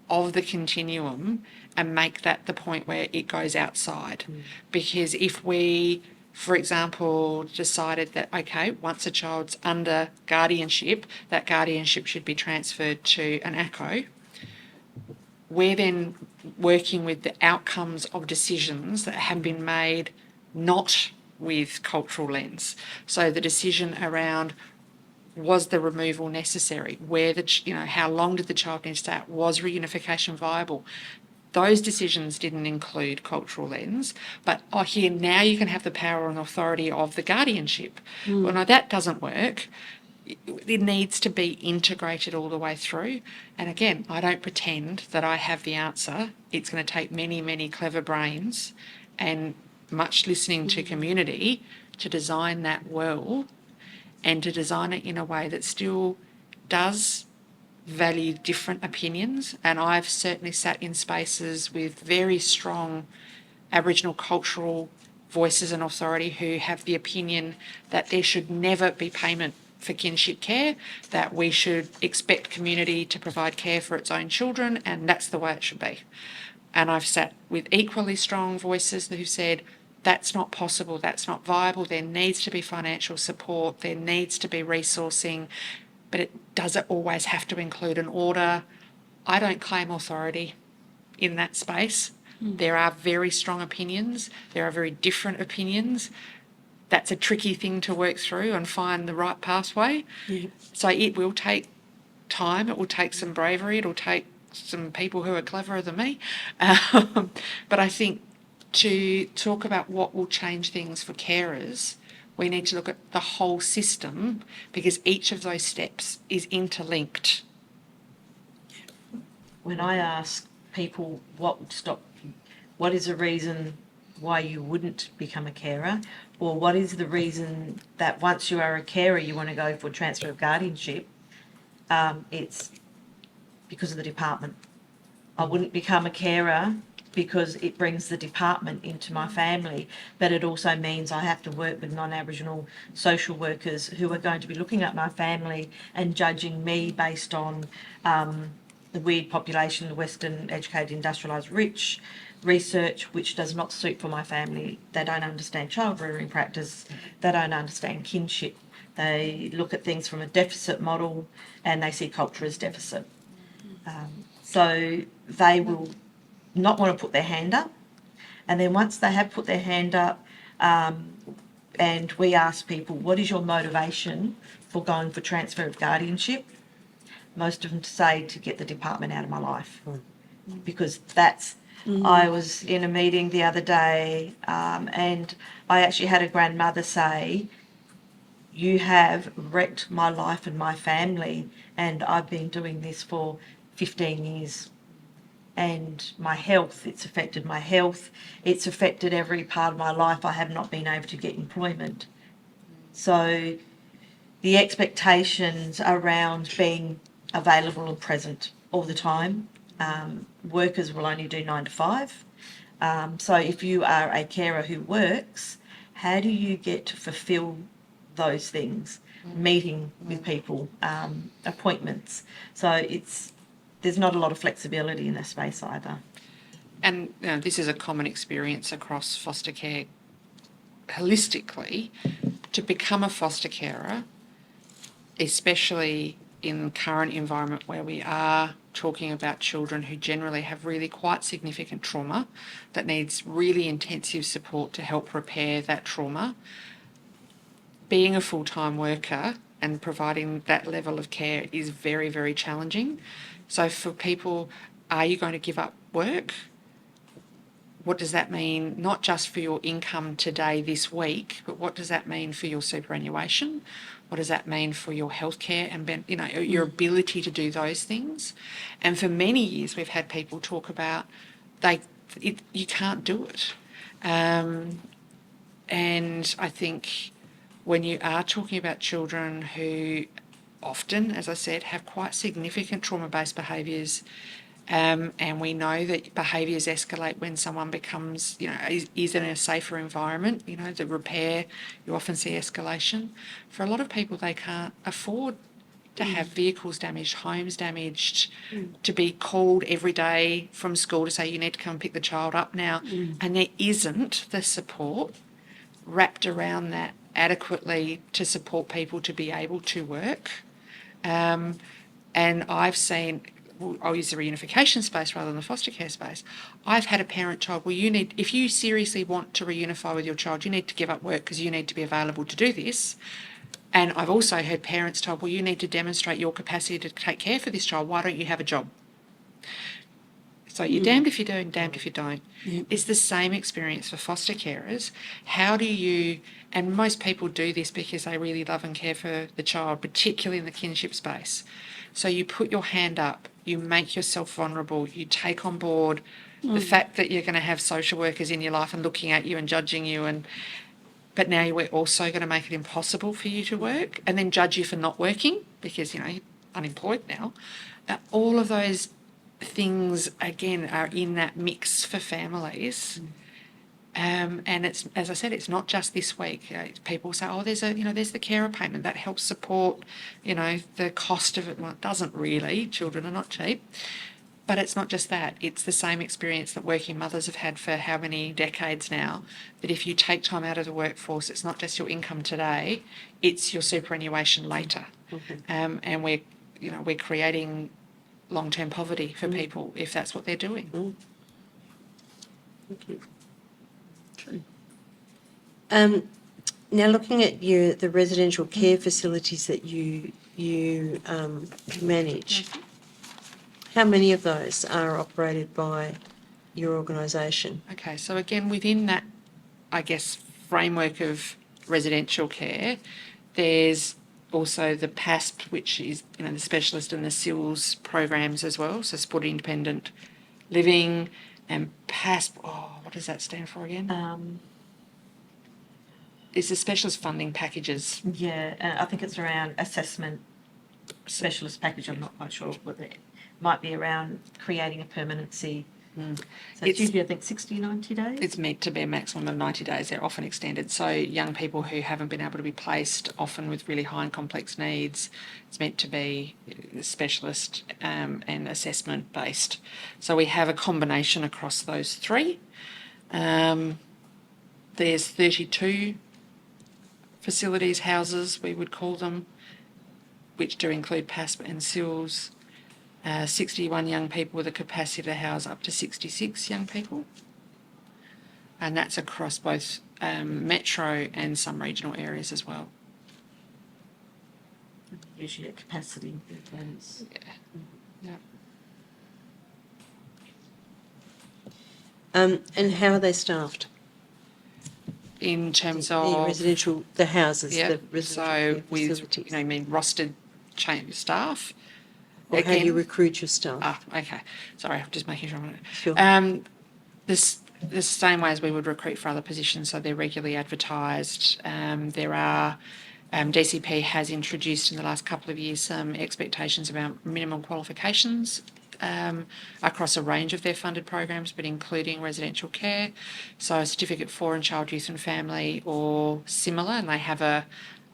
of the continuum and make that the point where it goes outside. Because if we, for example, decided that, okay, once a child's under guardianship, that guardianship should be transferred to an ACO, we're then working with the outcomes of decisions that have been made not with cultural lens. So the decision around, was the removal necessary? How long did the child need to stay out? Was reunification viable? Those decisions didn't include cultural lens, but here now you can have the power and authority of the guardianship. Well, no, that doesn't work. It needs to be integrated all the way through. And again, I don't pretend that I have the answer. It's going to take many, many clever brains and much listening to community to design that well, and to design it in a way that still does value different opinions. And I've certainly sat in spaces with very strong Aboriginal cultural voices and authority who have the opinion that there should never be payment for kinship care, that we should expect community to provide care for its own children, and that's the way it should be. And I've sat with equally strong voices who said, that's not possible, that's not viable, there needs to be financial support, there needs to be resourcing, but does it always have to include an order? I don't claim authority in that space. There are very strong opinions, there are very different opinions. That's a tricky thing to work through and find the right pathway. So it will take time, it will take some bravery, it'll take some people who are cleverer than me. But I think to talk about what will change things for carers, we need to look at the whole system, because each of those steps is interlinked. When I ask people what is the reason why you wouldn't become a carer, or what is the reason that once you are a carer you want to go for transfer of guardianship, it's because of the department. I wouldn't become a carer because it brings the department into my family, but it also means I have to work with non-Aboriginal social workers who are going to be looking at my family and judging me based on the weird population, the Western educated industrialised rich research, which does not suit for my family. They don't understand child rearing practice, they don't understand kinship. They look at things from a deficit model and they see culture as deficit. So they will not want to put their hand up. And then once they have put their hand up, and we ask people, what is your motivation for going for transfer of guardianship? Most of them say to get the department out of my life. Because that's, I was in a meeting the other day, and I actually had a grandmother say, you have wrecked my life and my family, and I've been doing this for 15 years. And my health, it's affected my health, it's affected every part of my life. I have not been able to get employment. So the expectations around being available and present all the time, workers will only do 9 to 5. So if you are a carer who works, how do you get to fulfil those things? Meeting with people, appointments. So there's not a lot of flexibility in that space either. and this is a common experience across foster care holistically, to become a foster carer, especially in the current environment where we are talking about children who generally have really quite significant trauma that needs really intensive support to help repair that trauma. Being a full-time worker and providing that level of care is very, very challenging. So for people, are you going to give up work? What does that mean, not just for your income today, this week, but what does that mean for your superannuation? What does that mean for your healthcare and, your ability to do those things? And for many years, we've had people talk about you can't do it. And I think when you are talking about children who often, as I said, have quite significant trauma-based behaviours, and we know that behaviours escalate when someone becomes, is in a safer environment. The repair, you often see escalation. For a lot of people, they can't afford to have vehicles damaged, homes damaged, to be called every day from school to say you need to come and pick the child up now. And there isn't the support wrapped around that adequately to support people to be able to work. And I've seen, I'll use the reunification space rather than the foster care space. I've had a parent told, well, if you seriously want to reunify with your child, you need to give up work because you need to be available to do this. And I've also heard parents told, well, you need to demonstrate your capacity to take care for this child. Why don't you have a job? So you're damned if you do and damned if you don't. Yep. It's the same experience for foster carers. How do you, and most people do this because they really love and care for the child, particularly in the kinship space. So you put your hand up, you make yourself vulnerable, you take on board the fact that you're going to have social workers in your life and looking at you and judging you, but now we're also going to make it impossible for you to work and then judge you for not working because, you're unemployed now. All of those things, again, are in that mix for families. And it's, as I said, it's not just this week. People say, oh, there's the carer payment that helps support, the cost of it. Well, it doesn't really. Children are not cheap. But it's not just that. It's the same experience that working mothers have had for how many decades now, that if you take time out of the workforce, it's not just your income today, it's your superannuation later. And we're creating long-term poverty for people if that's what they're doing. Thank you. True. Now, looking at the residential care facilities that you manage, how many of those are operated by your organisation? Okay, so again, within that, I guess, framework of residential care, there's also the PASP, which is, the specialist and the SILS programs as well, so supported independent living, and PASP, what does that stand for again? It's the specialist funding packages. Yeah, I think it's around assessment specialist package. I'm not quite sure what it might be around creating a permanency. So it's usually, I think, 60, 90 days? It's meant to be a maximum of 90 days. They're often extended. So young people who haven't been able to be placed, often with really high and complex needs, it's meant to be specialist and assessment based. So we have a combination across those three. There's 32 facilities, houses, we would call them, which do include PASP and SILS. 61 young people with a capacity to house up to 66 young people. And that's across both metro and some regional areas as well. Usually at capacity. Yeah. And how are they staffed? In terms The of residential, the houses, yeah, the residential so with facilities. you mean rostered staff. Or how do you recruit your staff? Okay. Sorry, I'm just making sure. Sure. The same way as we would recruit for other positions, so they're regularly advertised. There are DCP has introduced in the last couple of years some expectations about minimum qualifications across a range of their funded programs, but including residential care. So a certificate 4 in child, youth and family or similar, and they have a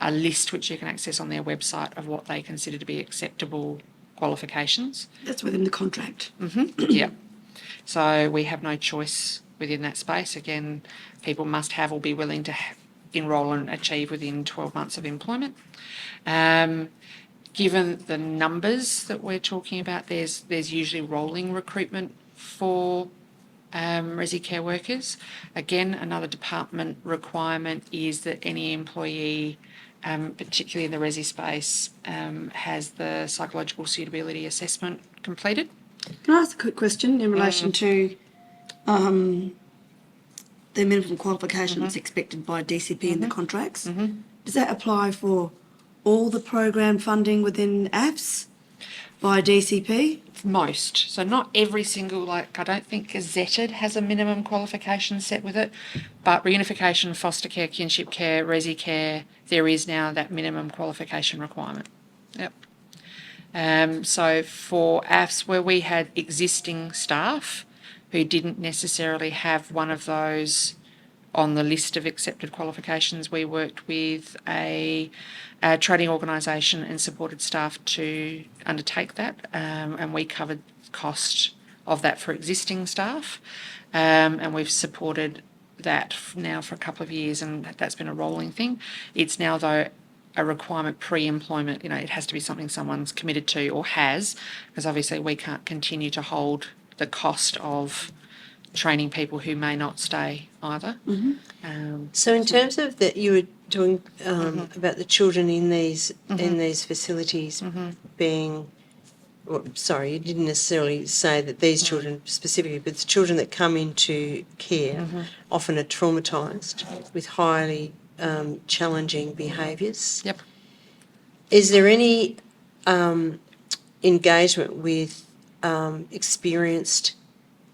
list which you can access on their website of what they consider to be acceptable qualifications. That's within the contract. Yeah. So we have no choice within that space. Again, people must have or be willing to enrol and achieve within 12 months of employment. Given the numbers that we're talking about, there's usually rolling recruitment for resi care workers. Again, another department requirement is that any employee, particularly in the resi space, has the psychological suitability assessment completed. Can I ask a quick question in relation to the minimum qualifications expected by DCP in the contracts? Does that apply for all the program funding within AFS by DCP? Most. So not every single, like I don't think gazetted has a minimum qualification set with it, but reunification, foster care, kinship care, resi care, there is now that minimum qualification requirement. Yep. So for AFS, where we had existing staff who didn't necessarily have one of those on the list of accepted qualifications, we worked with a trading organisation and supported staff to undertake that, and we covered the cost of that for existing staff, and we've supported that now for a couple of years, and that's been a rolling thing. It's now, though, a requirement pre-employment. It has to be something someone's committed to or has, because obviously we can't continue to hold the cost of training people who may not stay either. So in terms of that, you were doing about the children in these facilities being, well, sorry, you didn't necessarily say that these children specifically, but the children that come into care often are traumatised with highly challenging behaviours. Yep. Is there any engagement with experienced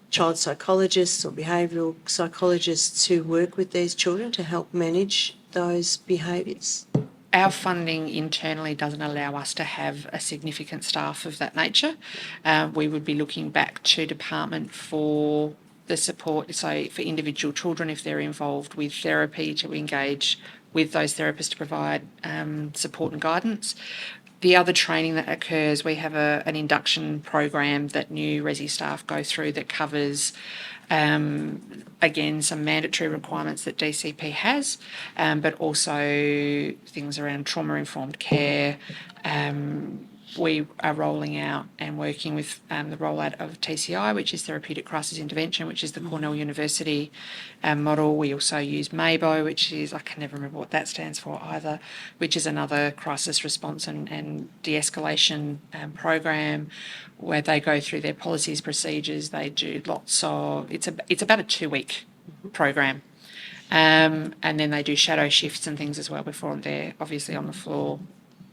child psychologists or behavioural psychologists who work with these children to help manage those behaviours? Our funding internally doesn't allow us to have a significant staff of that nature. We would be looking back to department for the support, so for individual children, if they're involved with therapy, to engage with those therapists to provide support and guidance. The other training that occurs, we have an induction program that new resi staff go through that covers, again, some mandatory requirements that DCP has, but also things around trauma-informed care. We are rolling out and working with the rollout of TCI, which is Therapeutic Crisis Intervention, which is the Cornell University model. We also use MABO, which is, I can never remember what that stands for either, which is another crisis response and de-escalation program where they go through their policies, procedures. They do lots of, it's about a 2-week program. And then they do shadow shifts and things as well before they're obviously on the floor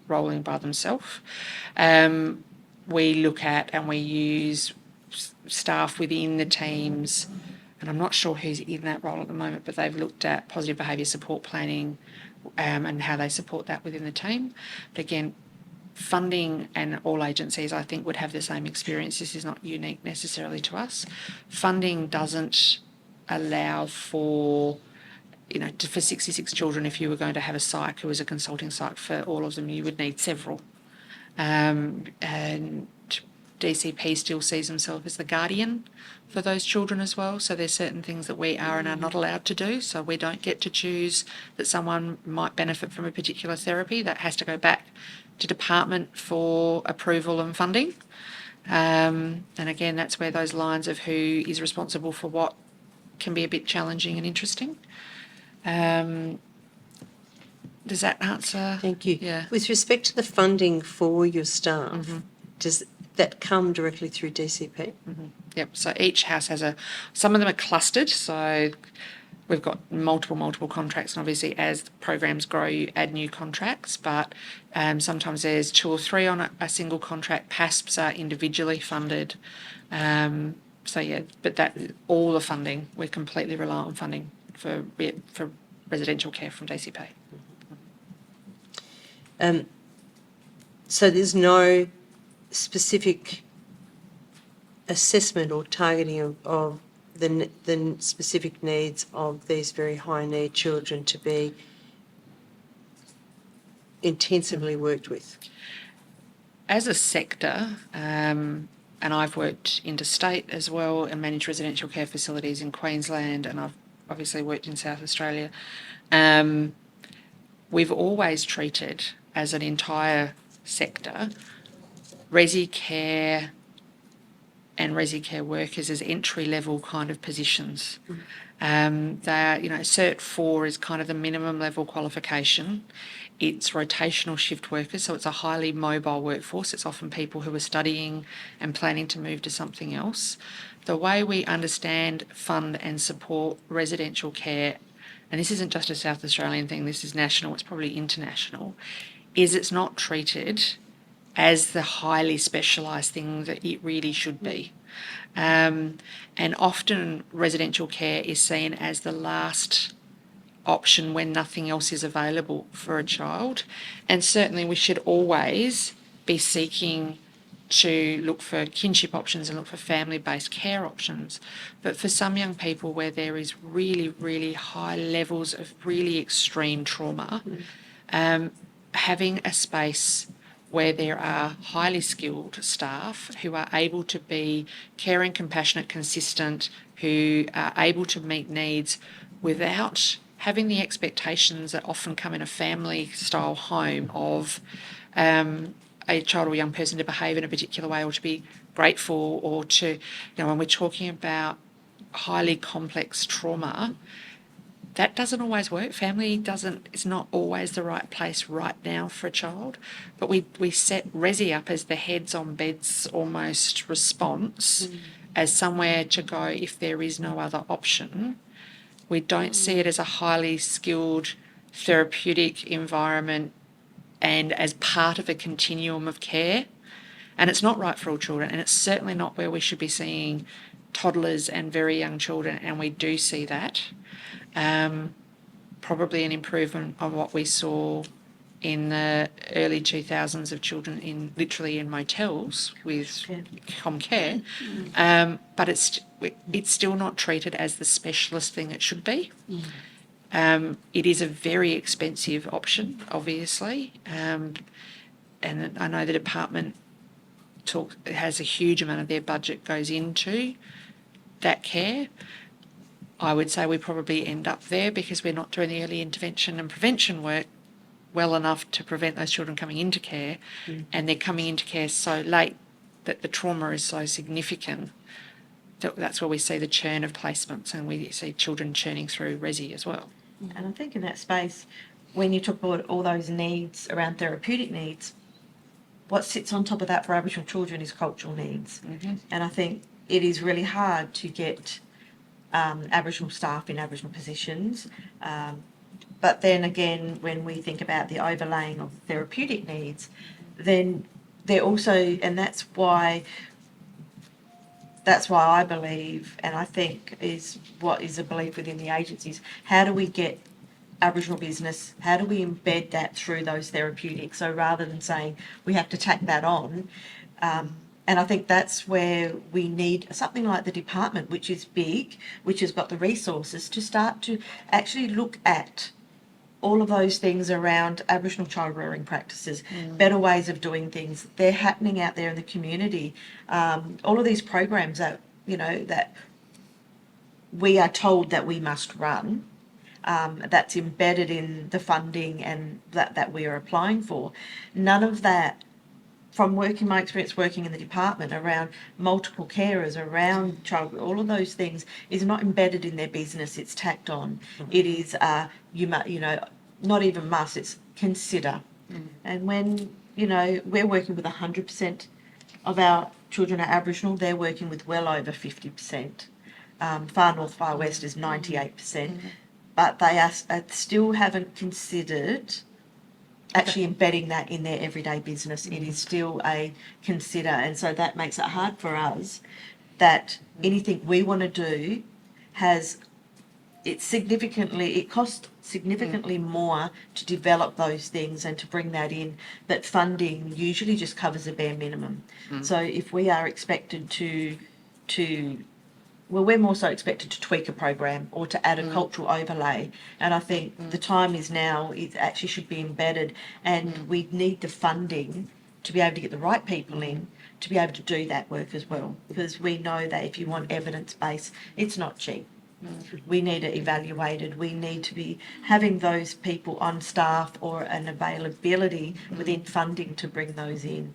rolling by themselves. We look at and we use staff within the teams, and I'm not sure who's in that role at the moment, but they've looked at positive behaviour support planning and how they support that within the team. But again, funding, and all agencies I think would have the same experience. This is not unique necessarily to us. Funding doesn't allow for, for 66 children, if you were going to have a psych who was a consulting psych for all of them, you would need several. And DCP still sees themselves as the guardian for those children as well. So there's certain things that we are and are not allowed to do. So we don't get to choose that someone might benefit from a particular therapy. That has to go back to department for approval and funding. And again, that's where those lines of who is responsible for what can be a bit challenging and interesting. Does that answer? Thank you. Yeah. With respect to the funding for your staff, does that come directly through DCP? Yep. So each house has some of them are clustered. So we've got multiple contracts, and obviously as the programs grow, you add new contracts. But sometimes there's 2 or 3 on a single contract. PASPs are individually funded. So yeah, but that all the funding, we're completely reliant on funding for residential care from DCP. So there's no specific assessment or targeting of the specific needs of these very high need children to be intensively worked with? As a sector, and I've worked interstate as well and managed residential care facilities in Queensland, and I've obviously worked in South Australia. We've always treated as an entire sector resi care and resi care workers as entry-level kind of positions. They are, Cert 4 is kind of the minimum level qualification. It's rotational shift workers, so it's a highly mobile workforce. It's often people who are studying and planning to move to something else. The way we understand, fund and support residential care, and this isn't just a South Australian thing, this is national, it's probably international, is it's not treated as the highly specialised thing that it really should be. And often residential care is seen as the last option when nothing else is available for a child. And certainly we should always be seeking to look for kinship options and look for family-based care options. But for some young people where there is really, really high levels of really extreme trauma, having a space where there are highly skilled staff who are able to be caring, compassionate, consistent, who are able to meet needs without having the expectations that often come in a family-style home of a child or young person to behave in a particular way or to be grateful or to, when we're talking about highly complex trauma, that doesn't always work. It's not always the right place right now for a child. But we set resi up as the heads on beds almost response as somewhere to go if there is no other option. We don't see it as a highly skilled therapeutic environment and as part of a continuum of care. And it's not right for all children, and it's certainly not where we should be seeing toddlers and very young children, and we do see that. Probably an improvement on what we saw in the early 2000s of children literally in motels with Comcare, but it's still not treated as the specialist thing it should be. It is a very expensive option, obviously, and I know the department has a huge amount of their budget goes into that care. I would say we probably end up there because we're not doing the early intervention and prevention work well enough to prevent those children coming into care, and they're coming into care so late that the trauma is so significant that that's where we see the churn of placements, and we see children churning through resi as well. And I think in that space, when you talk about all those needs around therapeutic needs, what sits on top of that for Aboriginal children is cultural needs. And I think it is really hard to get Aboriginal staff in Aboriginal positions. But then again, when we think about the overlaying of therapeutic needs, then they're also, and that's why I believe, and I think is what is a belief within the agencies, how do we get Aboriginal business, how do we embed that through those therapeutics? So rather than saying we have to tack that on, and I think that's where we need something like the department, which is big, which has got the resources to start to actually look at all of those things around Aboriginal child rearing practices, better ways of doing things. They're happening out there in the community. All of these programs that, that we are told that we must run, that's embedded in the funding and that we are applying for. None of that, from my experience working in the department around multiple carers, around child, all of those things is not embedded in their business. It's tacked on. It is, not even must, it's consider. And when, we're working with 100% of our children are Aboriginal, they're working with well over 50%. Far north, far west is 98%. But they still haven't considered actually embedding that in their everyday business. It is still a consider, and so that makes it hard for us that anything we want to do it costs significantly more to develop those things and to bring that in, but funding usually just covers the bare minimum. So if we are expected we're more so expected to tweak a program or to add a cultural overlay. And I think the time is now, it actually should be embedded, and we need the funding to be able to get the right people in to be able to do that work as well, because we know that if you want evidence-based, it's not cheap. We need it evaluated. We need to be having those people on staff or an availability within funding to bring those in,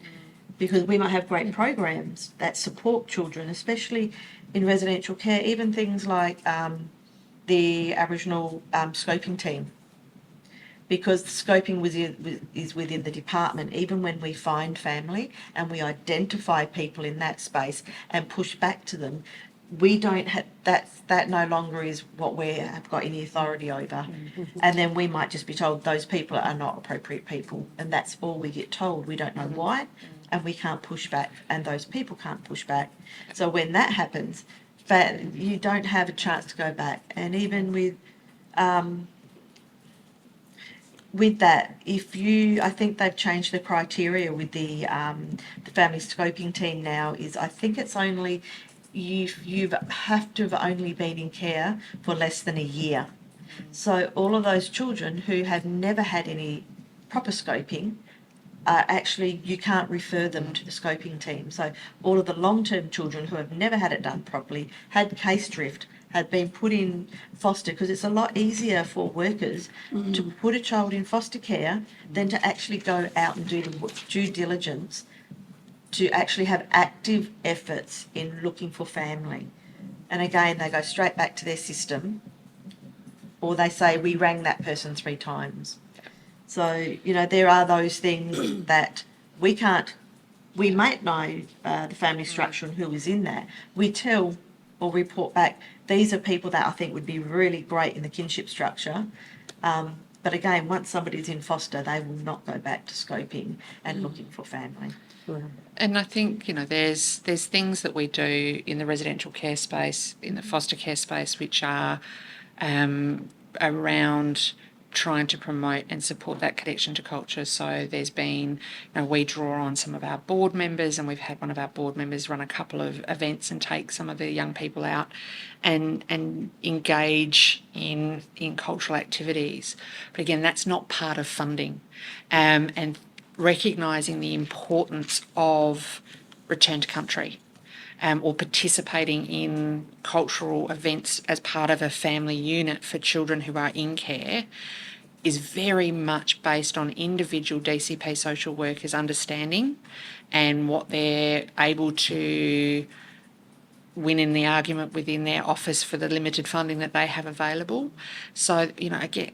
because we might have great programs that support children, especially in residential care, even things like the Aboriginal scoping team, because the scoping is within the department. Even when we find family and we identify people in that space and push back to them, we don't have that no longer is what we have got any authority over. And then we might just be told those people are not appropriate people, and that's all we get told. We don't know why, and we can't push back, and those people can't push back. So when that happens, you don't have a chance to go back. And even with that, I think they've changed the criteria with the family scoping team now. I think it's only you have to have only been in care for less than a year. So all of those children who have never had any proper scoping, actually you can't refer them to the scoping team. So all of the long-term children who have never had it done properly, had case drift, had been put in foster, because it's a lot easier for workers to put a child in foster care than to actually go out and do the due diligence to actually have active efforts in looking for family. And again, they go straight back to their system, or they say, we rang that person 3 times. So, there are those things that we might know the family structure and who is in that. We tell or report back, these are people that I think would be really great in the kinship structure. But again, once somebody's in foster, they will not go back to scoping and looking for family. And I think, there's things that we do in the residential care space, in the foster care space, which are around trying to promote and support that connection to culture. So there's been, we draw on some of our board members, and we've had one of our board members run a couple of events and take some of the young people out and engage in cultural activities. But again, that's not part of funding. And recognising the importance of return to country, or participating in cultural events as part of a family unit for children who are in care, is very much based on individual DCP social workers understanding and what they're able to win in the argument within their office for the limited funding that they have available. So, again,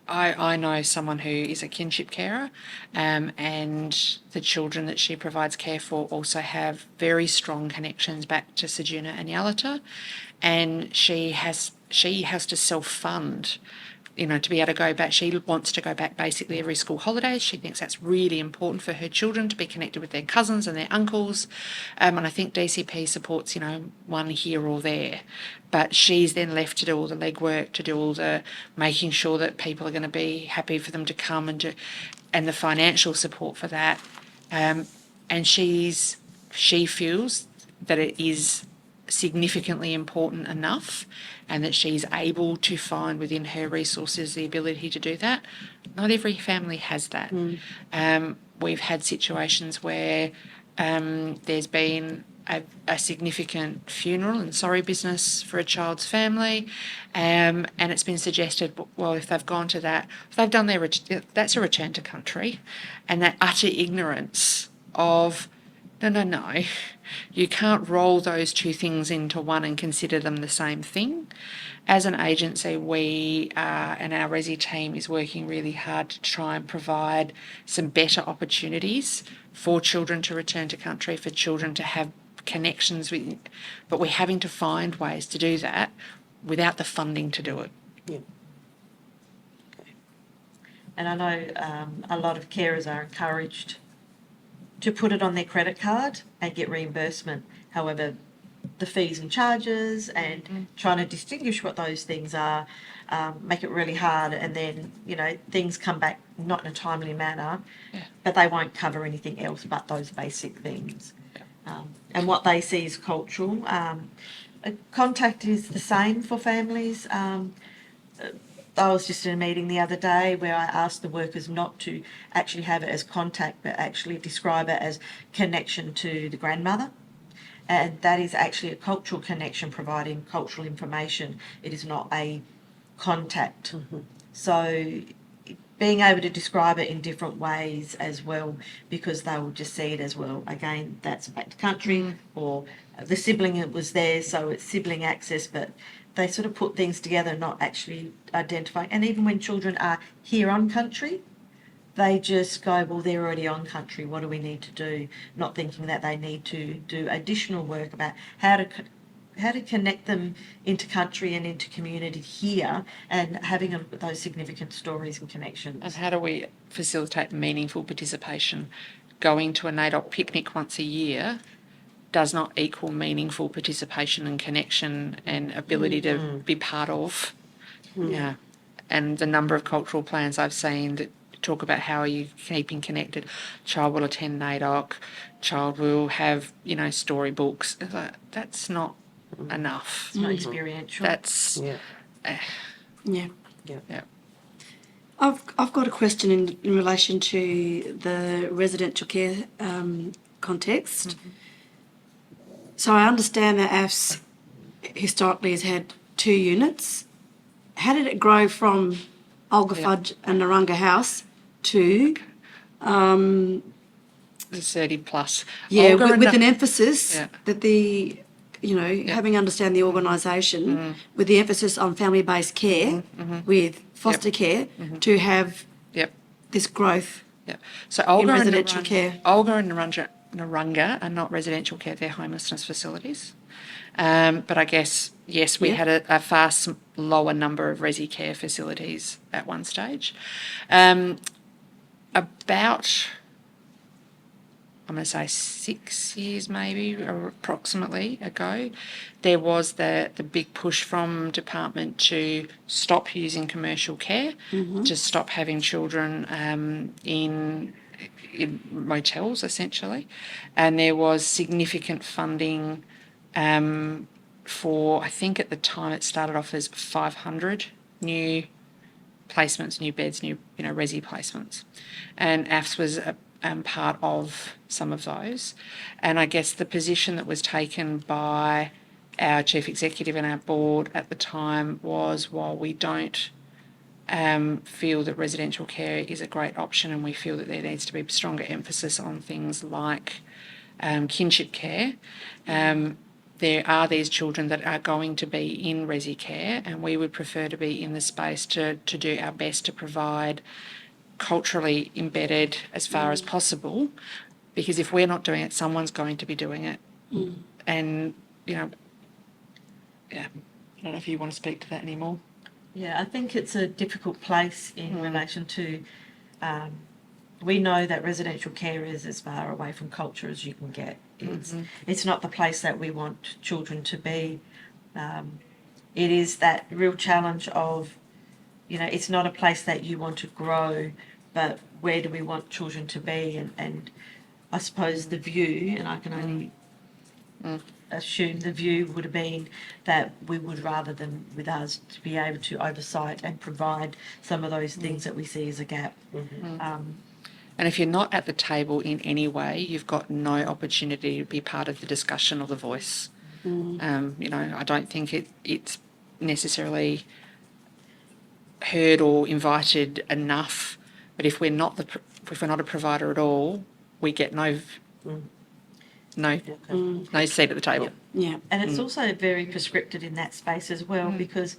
I know someone who is a kinship carer, and the children that she provides care for also have very strong connections back to Sejuna and Yalata, and she has to self-fund, to be able to go back. She wants to go back basically every school holidays. She thinks that's really important for her children to be connected with their cousins and their uncles. And I think DCP supports, one here or there. But she's then left to do all the legwork, to do all the making sure that people are going to be happy for them to come and the financial support for that. And she feels that it is significantly important enough, and that she's able to find within her resources the ability to do that. Not every family has that. We've had situations where there's been a significant funeral and sorry business for a child's family, and it's been suggested, well, if they've gone to that, if they've done that's a return to country, and that utter ignorance of, no, you can't roll those two things into one and consider them the same thing. As an agency, we and our Resi team is working really hard to try and provide some better opportunities for children to return to country, for children to have connections with, but we're having to find ways to do that without the funding to do it. Yeah. And I know a lot of carers are encouraged to put it on their credit card and get reimbursement. However, the fees and charges and trying to distinguish what those things are make it really hard, and then things come back not in a timely manner, but they won't cover anything else but those basic things. And what they see is cultural. Contact is the same for families. I was just in a meeting the other day where I asked the workers not to actually have it as contact, but actually describe it as connection to the grandmother. And that is actually a cultural connection, providing cultural information. It is not a contact. So being able to describe it in different ways as well, because they will just see it as, well, again, that's back to country, or the sibling that was there, so it's sibling access, but they sort of put things together, not actually identifying. And even when children are here on country, they just go, well, they're already on country, what do we need to do? Not thinking that they need to do additional work about how to connect them into country and into community here, and having those significant stories and connections. And how do we facilitate meaningful participation? Going to a NAIDOC picnic once a year does not equal meaningful participation and connection and ability to be part of. Yeah. And the number of cultural plans I've seen that talk about how are you keeping connected. Child will attend NAIDOC, child will have, storybooks. It's like, that's not enough. It's not experiential. That's Yeah. yeah. I've got a question in relation to the residential care context. So I understand that AFS historically has had 2 units. How did it grow from Olga Fudge and Narunga House to 30 plus. with an emphasis that having understand the organisation with the emphasis on family-based care with foster care to have this growth So in Olga residential and care. Olga and Narunga are not residential care; they're homelessness facilities. But I guess yes, we had a far lower number of resi care facilities at one stage. About, I'm going to say 6 years maybe, or approximately ago, there was the big push from department to stop using commercial care, to stop having children in motels essentially, and there was significant funding for, I think at the time it started off as 500 new placements, new beds, new resi placements, and AFS was part of some of those. And I guess the position that was taken by our chief executive and our board at the time was, while we don't feel that residential care is a great option, and we feel that there needs to be stronger emphasis on things like kinship care, there are these children that are going to be in resi care, and we would prefer to be in the space to do our best to provide culturally embedded as far as possible, because if we're not doing it, someone's going to be doing it. And, I don't know if you want to speak to that anymore. Yeah, I think it's a difficult place in relation to, we know that residential care is as far away from culture as you can get. It's not the place that we want children to be. It is that real challenge of, it's not a place that you want to grow, but where do we want children to be? And I suppose the view, and I can only assume the view would have been that we would rather than with us to be able to oversight and provide some of those things that we see as a gap. And if you're not at the table in any way, you've got no opportunity to be part of the discussion or the voice. I don't think it's necessarily heard or invited enough. But if we're not a provider at all, we get no seat at the table. Yeah. And it's also very prescripted in that space as well, because,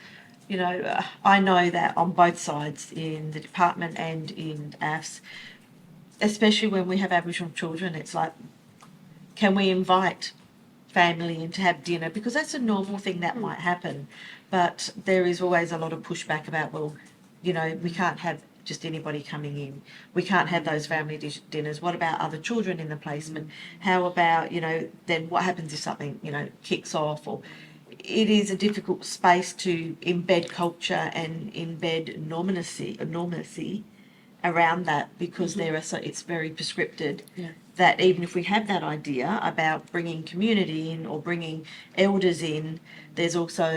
I know that on both sides, in the department and in AFS, especially when we have Aboriginal children, it's like, can we invite family in to have dinner? Because that's a normal thing that might happen. But there is always a lot of pushback about, well, we can't have just anybody coming in. We can't have those family dinners. What about other children in the placement? How about, then what happens if something, kicks off? Or it is a difficult space to embed culture and embed normacy around that, because it's very prescripted. That even if we have that idea about bringing community in or bringing elders in, there's also,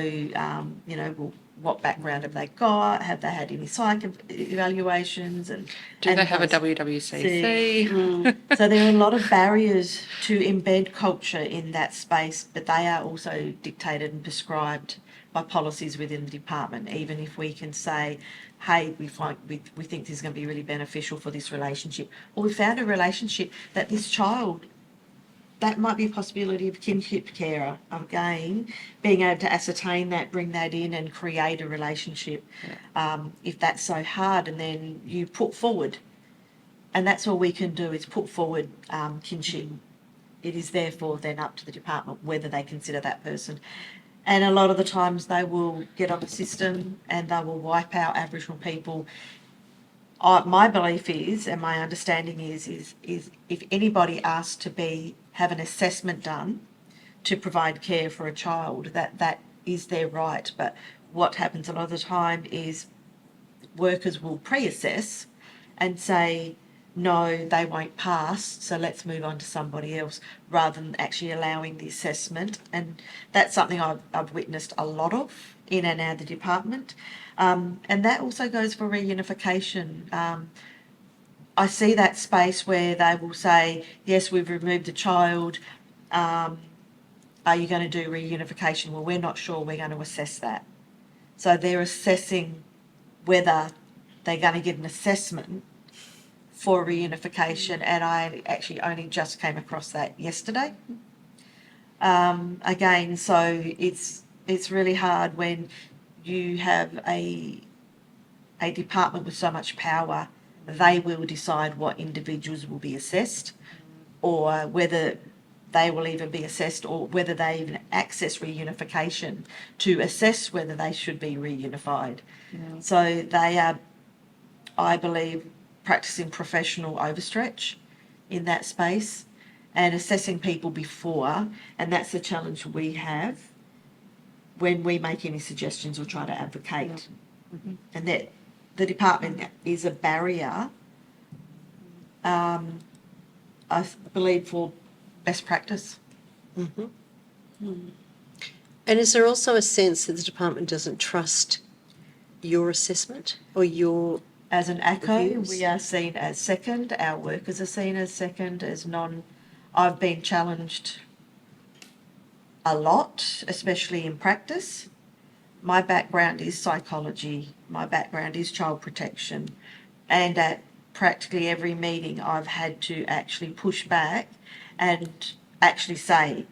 what background have they got? Have they had any psych evaluations? And Do they have a those- WWCC? So there are a lot of barriers to embed culture in that space, but they are also dictated and prescribed by policies within the department. Even if we can say, hey, we think this is going to be really beneficial for this relationship, or we found a relationship that this child, that might be a possibility of kinship carer. Again, being able to ascertain that, bring that in and create a relationship. If that's so hard, and then you put forward, and that's all we can do is put forward kinship. It is therefore then up to the department whether they consider that person. And a lot of the times they will get on the system and they will wipe out Aboriginal people. My belief is, and my understanding is if anybody asks to have an assessment done to provide care for a child, that is their right. But what happens a lot of the time is workers will pre-assess and say, no, they won't pass, so let's move on to somebody else, rather than actually allowing the assessment. And that's something I've witnessed a lot of in and out of the department. And that also goes for reunification. I see that space where they will say, yes, we've removed the child, are you going to do reunification? Well, we're not sure, we're going to assess that. So they're assessing whether they're going to get an assessment for reunification, and I actually only just came across that yesterday. Again, so it's really hard when you have a department with so much power. They will decide what individuals will be assessed, or whether they will even be assessed, or whether they even access reunification to assess whether they should be reunified. So they are, I believe, practicing professional overstretch in that space and assessing people before, and that's the challenge we have when we make any suggestions or try to advocate. And that the department is a barrier, I believe, for best practice. And is there also a sense that the department doesn't trust your assessment or your... As an ACO, Reviews. we are seen as second, our workers are seen as second, as I've been challenged a lot, especially in practice. My background is psychology, my background is child protection, and at practically every meeting I've had to actually push back and actually say,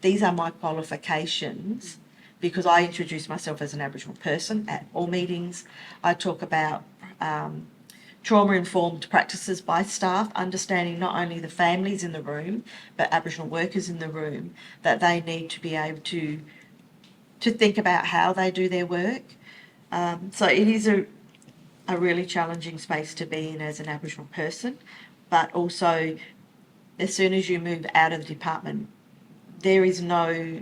these are my qualifications, because I introduce myself as an Aboriginal person at all meetings. I talk about trauma-informed practices by staff, understanding not only the families in the room, but Aboriginal workers in the room, that they need to be able to think about how they do their work. So it is a really challenging space to be in as an Aboriginal person, but also as soon as you move out of the department, there is no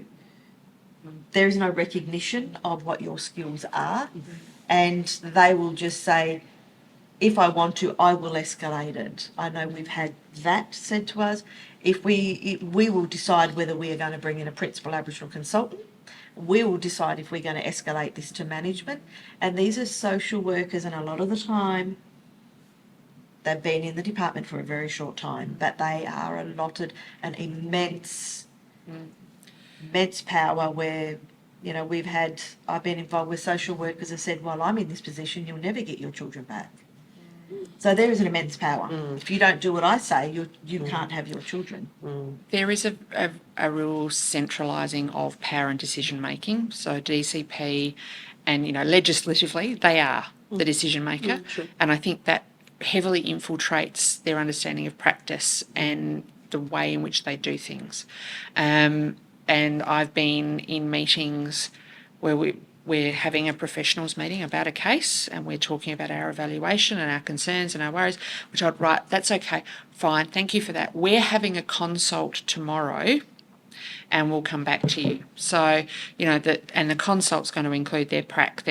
recognition of what your skills are, and they will just say, if I want to, I will escalate it. I know we've had that said to us. We will decide whether we are going to bring in a principal Aboriginal consultant. We will decide if we're going to escalate this to management. And these are social workers, and a lot of the time they've been in the department for a very short time, but they are allotted an immense power where, I've been involved with social workers who said, well, I'm in this position, you'll never get your children back. So there is an immense power. If you don't do what I say, you can't have your children. There is a real centralising of power and decision making. So DCP and, legislatively, they are the decision maker. Sure. And I think that heavily infiltrates their understanding of practice and the way in which they do things. And I've been in meetings where we're having a professionals meeting about a case, and we're talking about our evaluation and our concerns and our worries, which I'd write, that's okay, fine, thank you for that. We're having a consult tomorrow and we'll come back to you. So, and the consult's going to include their PAC,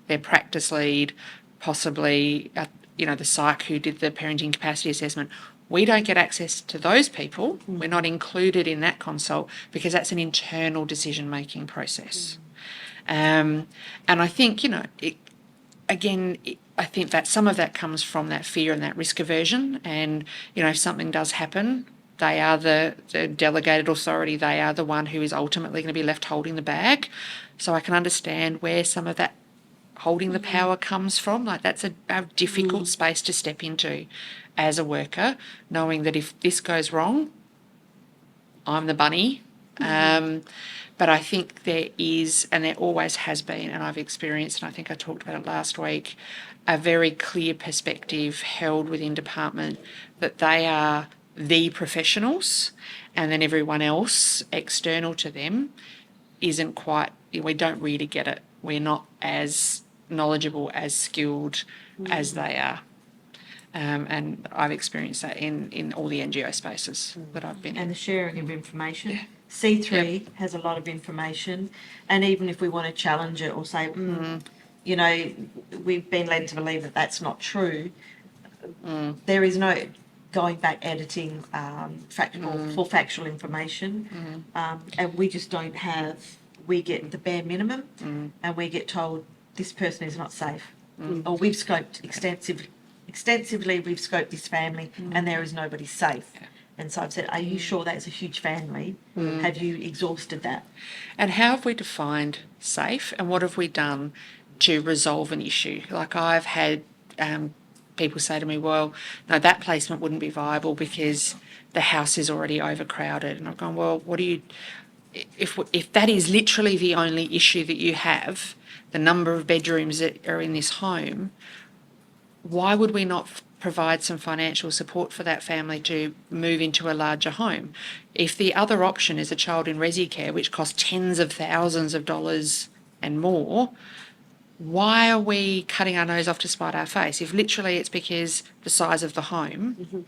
their practice lead, possibly, the psych who did the parenting capacity assessment. We don't get access to those people. We're not included in that consult because that's an internal decision-making process. And I think, I think that some of that comes from that fear and that risk aversion. And, if something does happen, they are the delegated authority. They are the one who is ultimately going to be left holding the bag. So I can understand where some of that holding the power comes from. Like, that's a difficult space to step into as a worker, knowing that if this goes wrong, I'm the bunny. But I think there is, and there always has been, and I've experienced, and I think I talked about it last week, a very clear perspective held within department that they are the professionals, and then everyone else external to them isn't quite, we don't really get it. We're not as knowledgeable, as skilled as they are. And I've experienced that in all the NGO spaces that I've been in. And the sharing of information. C3 has a lot of information, and even if we want to challenge it or say, we've been led to believe that that's not true, there is no going back editing full factual information, and we just don't have. We get the bare minimum, and we get told this person is not safe, or we've scoped extensively. We've scoped this family, and there is nobody safe. And so I've said, are you sure that's a huge family? Have you exhausted that? And how have we defined safe, and what have we done to resolve an issue? Like, I've had people say to me, well, no, that placement wouldn't be viable because the house is already overcrowded. And I've gone, well, what do you... If that is literally the only issue that you have, the number of bedrooms that are in this home, why would we not provide some financial support for that family to move into a larger home? If the other option is a child in resi care, which costs tens of thousands of dollars and more, why are we cutting our nose off to spite our face? If literally it's because the size of the home,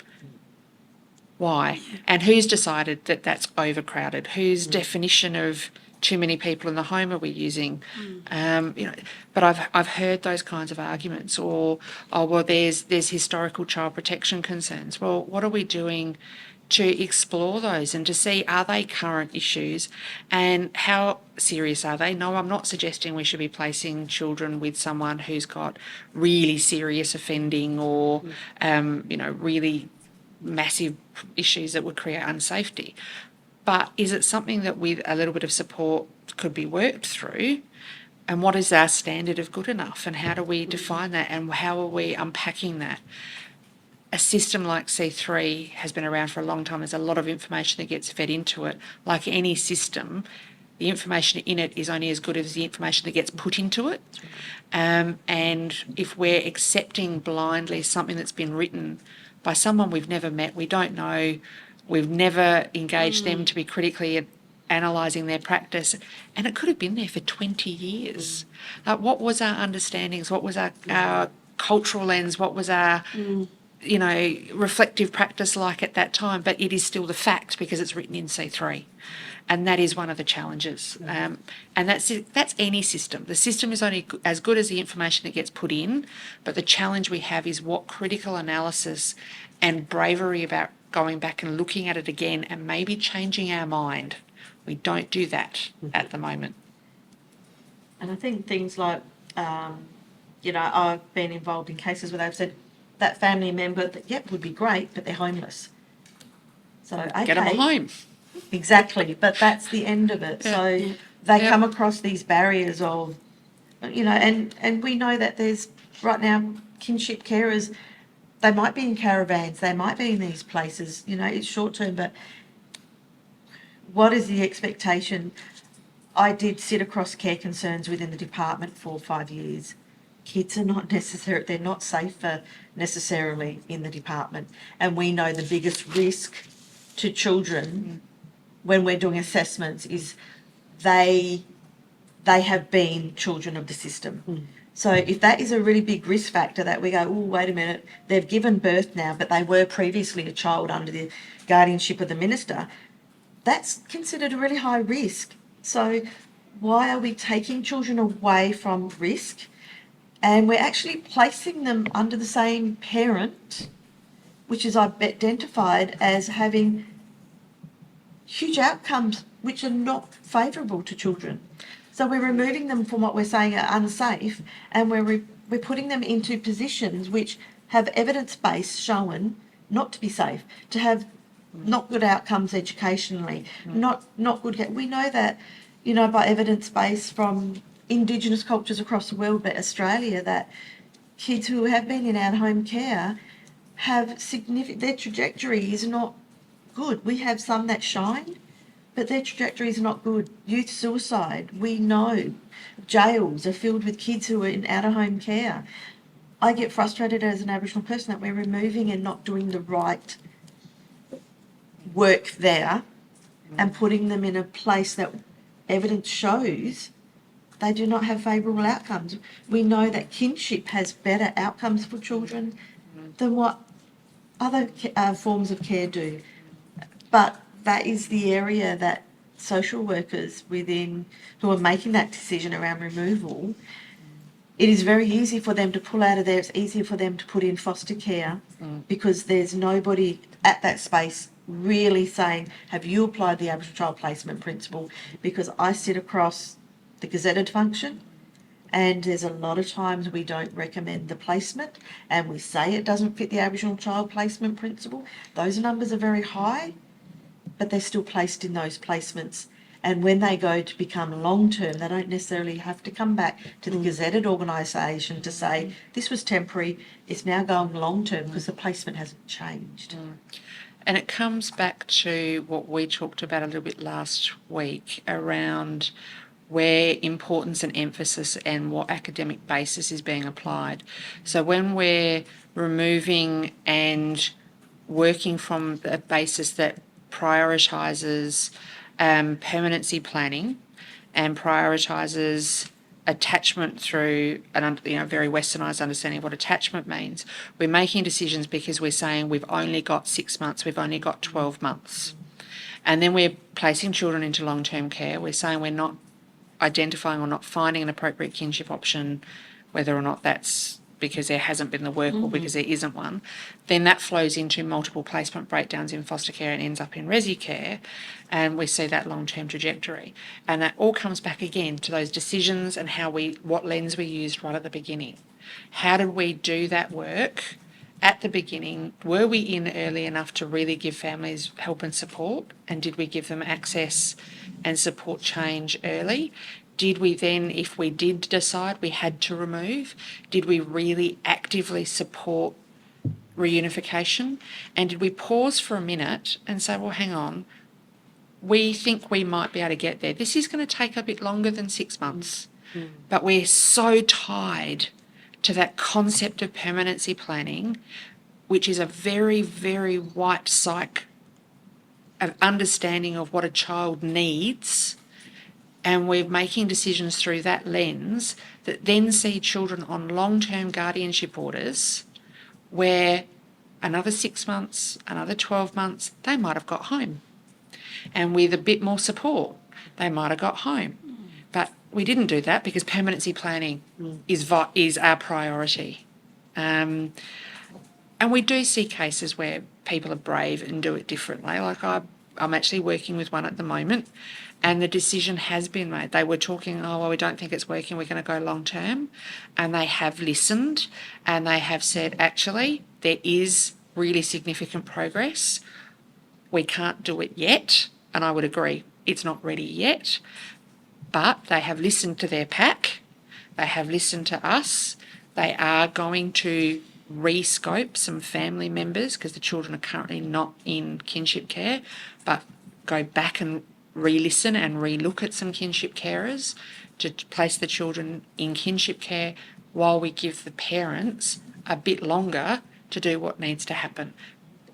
why? And who's decided that that's overcrowded? Whose definition of too many people in the home are we using? But I've heard those kinds of arguments, or there's historical child protection concerns. Well, what are we doing to explore those and to see, are they current issues and how serious are they? No, I'm not suggesting we should be placing children with someone who's got really serious offending or really massive issues that would create unsafety. But is it something that with a little bit of support could be worked through? And what is our standard of good enough? And how do we define that? And how are we unpacking that? A system like C3 has been around for a long time. There's a lot of information that gets fed into it. Like any system, the information in it is only as good as the information that gets put into it. And if we're accepting blindly something that's been written by someone we've never met, we don't know, we've never engaged them to be critically analysing their practice, and it could have been there for 20 years. What was our understandings? What was our cultural lens? What was our, reflective practice like at that time? But it is still the fact because it's written in C3. And that is one of the challenges. And that's any system. The system is only as good as the information that gets put in, but the challenge we have is what critical analysis and bravery about going back and looking at it again and maybe changing our mind. We don't do that at the moment. And I think things like, I've been involved in cases where they've said that family member that, would be great, but they're homeless. So, okay. Get them a home. Exactly, but that's the end of it. Yeah. So they come across these barriers of, and we know that there's right now kinship carers, they might be in caravans, they might be in these places, it's short term, but what is the expectation? I did sit across care concerns within the department for 5 years. Kids are not they're not safer necessarily in the department. And we know the biggest risk to children when we're doing assessments is they have been children of the system. So if that is a really big risk factor that we go, oh, wait a minute, they've given birth now, but they were previously a child under the guardianship of the minister, that's considered a really high risk. So why are we taking children away from risk? And we're actually placing them under the same parent, which is identified as having huge outcomes which are not favourable to children. So we're removing them from what we're saying are unsafe, and we're putting them into positions which have evidence base shown not to be safe, to have not good outcomes educationally, not good. We know that, by evidence base from Indigenous cultures across the world, but Australia, that kids who have been in out-of-home care have their trajectory is not good. We have some that shine, but their trajectory is not good. Youth suicide, we know. Jails are filled with kids who are in out-of-home care. I get frustrated as an Aboriginal person that we're removing and not doing the right work there and putting them in a place that evidence shows they do not have favourable outcomes. We know that kinship has better outcomes for children than what other forms of care do. But that is the area that social workers within who are making that decision around removal, it is very easy for them to pull out of there. It's easier for them to put in foster care because there's nobody at that space really saying, have you applied the Aboriginal Child Placement Principle? Because I sit across the gazetted function, and there's a lot of times we don't recommend the placement and we say it doesn't fit the Aboriginal Child Placement Principle. Those numbers are very high, but they're still placed in those placements. And when they go to become long-term, they don't necessarily have to come back to the gazetted organisation to say, this was temporary, it's now going long-term because the placement hasn't changed. And it comes back to what we talked about a little bit last week around where importance and emphasis and what academic basis is being applied. So when we're removing and working from a basis that prioritises permanency planning and prioritises attachment through a very westernised understanding of what attachment means, we're making decisions because we're saying we've only got 6 months, we've only got 12 months. And then we're placing children into long-term care. We're saying we're not identifying or not finding an appropriate kinship option, whether or not that's because there hasn't been the work or because there isn't one, then that flows into multiple placement breakdowns in foster care and ends up in resi care, and we see that long-term trajectory. And that all comes back again to those decisions and what lens we used right at the beginning. How did we do that work at the beginning? Were we in early enough to really give families help and support? And did we give them access and support change early? Did we then, if we did decide we had to remove, did we really actively support reunification? And did we pause for a minute and say, well, hang on, we think we might be able to get there. This is going to take a bit longer than 6 months, but we're so tied to that concept of permanency planning, which is a very, very white psych of understanding of what a child needs, and we're making decisions through that lens that then see children on long-term guardianship orders where another 6 months, another 12 months, they might have got home. And with a bit more support, they might have got home. But we didn't do that because permanency planning is our priority. And we do see cases where people are brave and do it differently. Like I'm actually working with one at the moment, and the decision has been made. They were talking, we don't think it's working, we're going to go long term. And they have listened and they have said, actually, there is really significant progress. We can't do it yet. And I would agree, it's not ready yet. But they have listened to their pack. They have listened to us. They are going to re-scope some family members because the children are currently not in kinship care, but go back and re-listen and re-look at some kinship carers to place the children in kinship care while we give the parents a bit longer to do what needs to happen.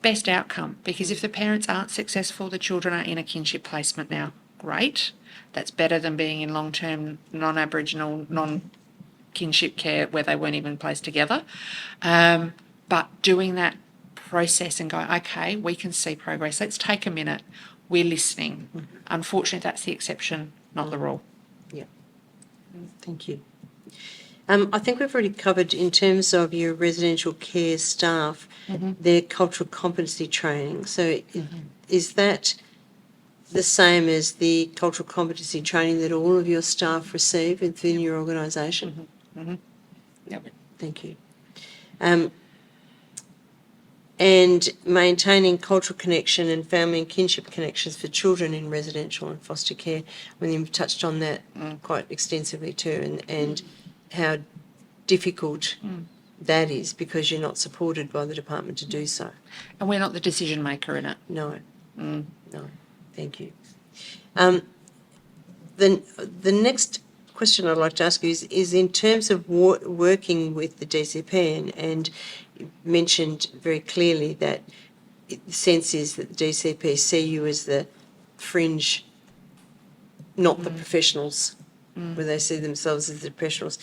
Best outcome, because if the parents aren't successful, the children are in a kinship placement now. Great. That's better than being in long-term non-Aboriginal, non-kinship care where they weren't even placed together. But doing that process and going, okay, we can see progress. Let's take a minute. We're listening. Unfortunately, that's the exception, not the rule. Yeah. Thank you. I think we've already covered, in terms of your residential care staff, their cultural competency training. So is that the same as the cultural competency training that all of your staff receive within your organisation? Yep. Thank you. And maintaining cultural connection and family and kinship connections for children in residential and foster care. I mean, you've touched on that quite extensively too, and how difficult that is because you're not supported by the department to do so. And we're not the decision maker in it. No, Mm. no, thank you. The next question I'd like to ask you is in terms of working with the DCP, and you mentioned very clearly that the sense is that the DCP see you as the fringe, not the professionals, where they see themselves as the professionals,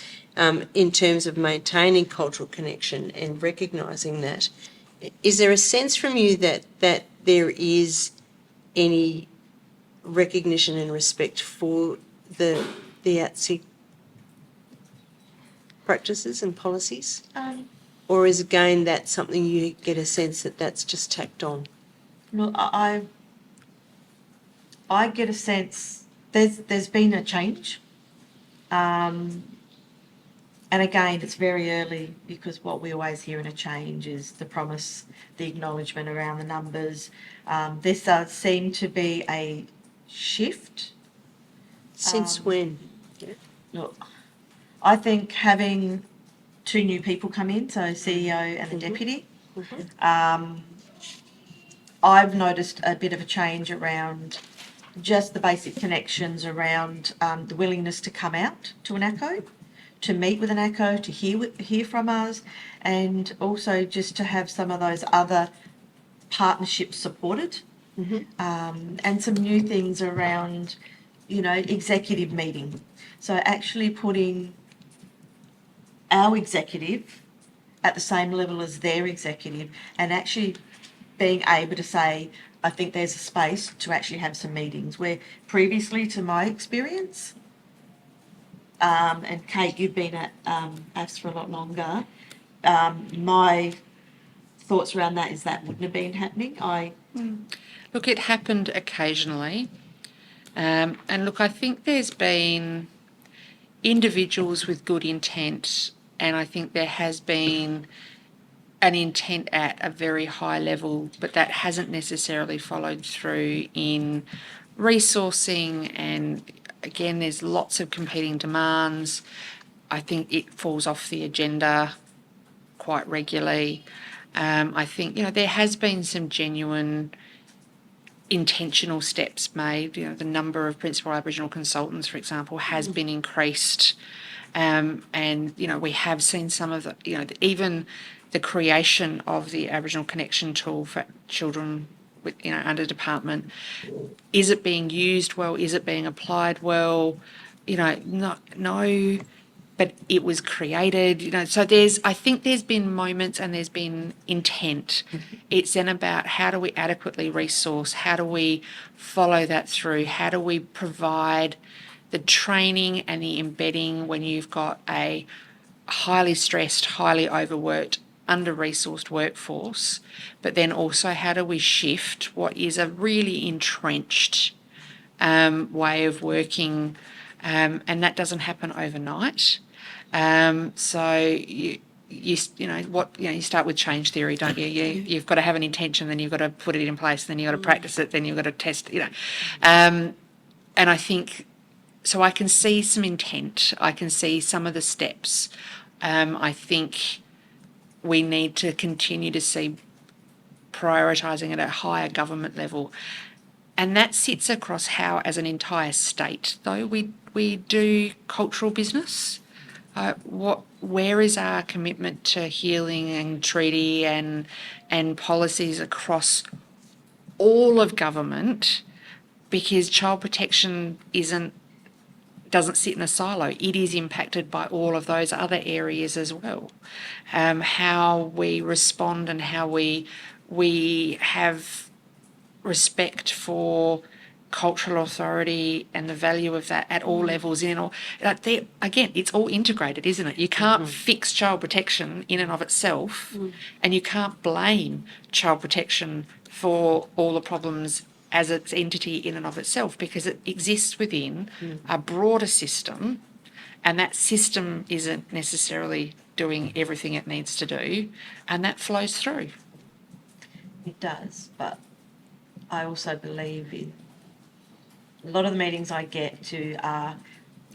in terms of maintaining cultural connection and recognising that. Is there a sense from you that there is any recognition and respect for the CACYP practices and policies? Or is, again, that something you get a sense that that's just tacked on? Look, I get a sense there's been a change. And again, it's very early because what we always hear in a change is the promise, the acknowledgement around the numbers. There does seem to be a shift. Since when? Look, I think having 2 new people come in, so CEO and the deputy, I've noticed a bit of a change around just the basic connections around the willingness to come out to an ACO, to meet with an ACO, to hear from us, and also just to have some of those other partnerships supported, and some new things around, executive meeting. So actually putting our executive at the same level as their executive and actually being able to say, I think there's a space to actually have some meetings where previously, to my experience, and Kate, you've been at AFS for a lot longer, my thoughts around that is that wouldn't have been happening. Look, it happened occasionally. And look, I think there's been individuals with good intent, and I think there has been an intent at a very high level, but that hasn't necessarily followed through in resourcing. And again, there's lots of competing demands. I think it falls off the agenda quite regularly. I think, there has been some genuine intentional steps made. The number of principal Aboriginal consultants, for example, has been increased. And, we have seen some of the, even the creation of the Aboriginal Connection tool for children with, under department. Is it being used well? Is it being applied well? No, but it was created, so I think there's been moments and there's been intent. It's then about how do we adequately resource? How do we follow that through? How do we provide the training and the embedding when you've got a highly stressed, highly overworked, under-resourced workforce, but then also how do we shift what is a really entrenched way of working, and that doesn't happen overnight. So you start with change theory, don't you? You've got to have an intention, then you've got to put it in place, then you've got to practice it, then you've got to test, and I think, so I can see some intent. I can see some of the steps. I think we need to continue to see prioritising at a higher government level. And that sits across how, as an entire state, though, we do cultural business. Where is our commitment to healing and treaty and policies across all of government? Because child protection doesn't sit in a silo. It is impacted by all of those other areas as well. How we respond and how we have respect for cultural authority and the value of that at all levels. Again, it's all integrated, isn't it? You can't fix child protection in and of itself, and you can't blame child protection for all the problems as its entity in and of itself, because it exists within a broader system, and that system isn't necessarily doing everything it needs to do, and that flows through. It does, but I also believe in a lot of the meetings I get to are,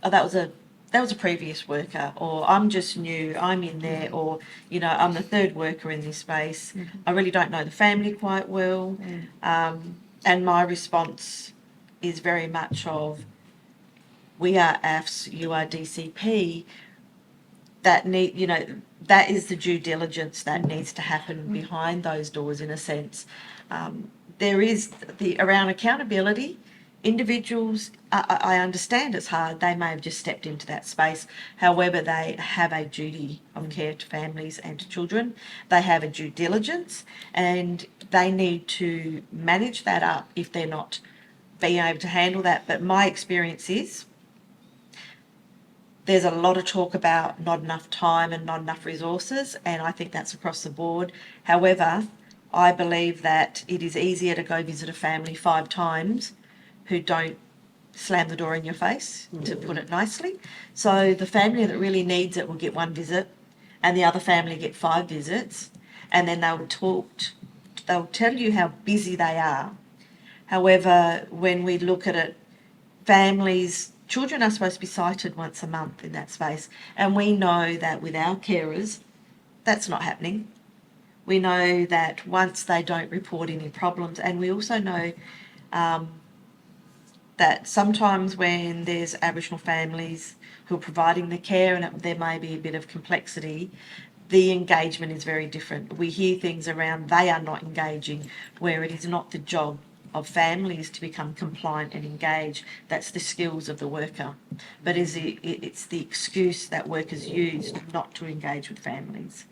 oh, that was a previous worker, or I'm just new, I'm in there, or, you know, I'm the third worker in this space. I really don't know the family quite well. And my response is very much of, we are AFS, you are DCP, that need, you know, that is the due diligence that needs to happen behind those doors, in a sense. There is around accountability. Individuals, I understand it's hard. They may have just stepped into that space. However, they have a duty of care to families and to children. They have a due diligence, and they need to manage that up if they're not being able to handle that. But my experience is, there's a lot of talk about not enough time and not enough resources, and I think that's across the board. However, I believe that it is easier to go visit a family 5 times who don't slam the door in your face, to put it nicely. So the family that really needs it will get 1 visit, and the other family get 5 visits, and then they'll tell you how busy they are. However, when we look at it, children are supposed to be sighted once a month in that space, and we know that with our carers, that's not happening. We know that once they don't report any problems, and we also know that sometimes when there's Aboriginal families who are providing the care and there may be a bit of complexity, the engagement is very different. We hear things around they are not engaging, where it is not the job of families to become compliant and engage. That's the skills of the worker. But it's the excuse that workers use not to engage with families.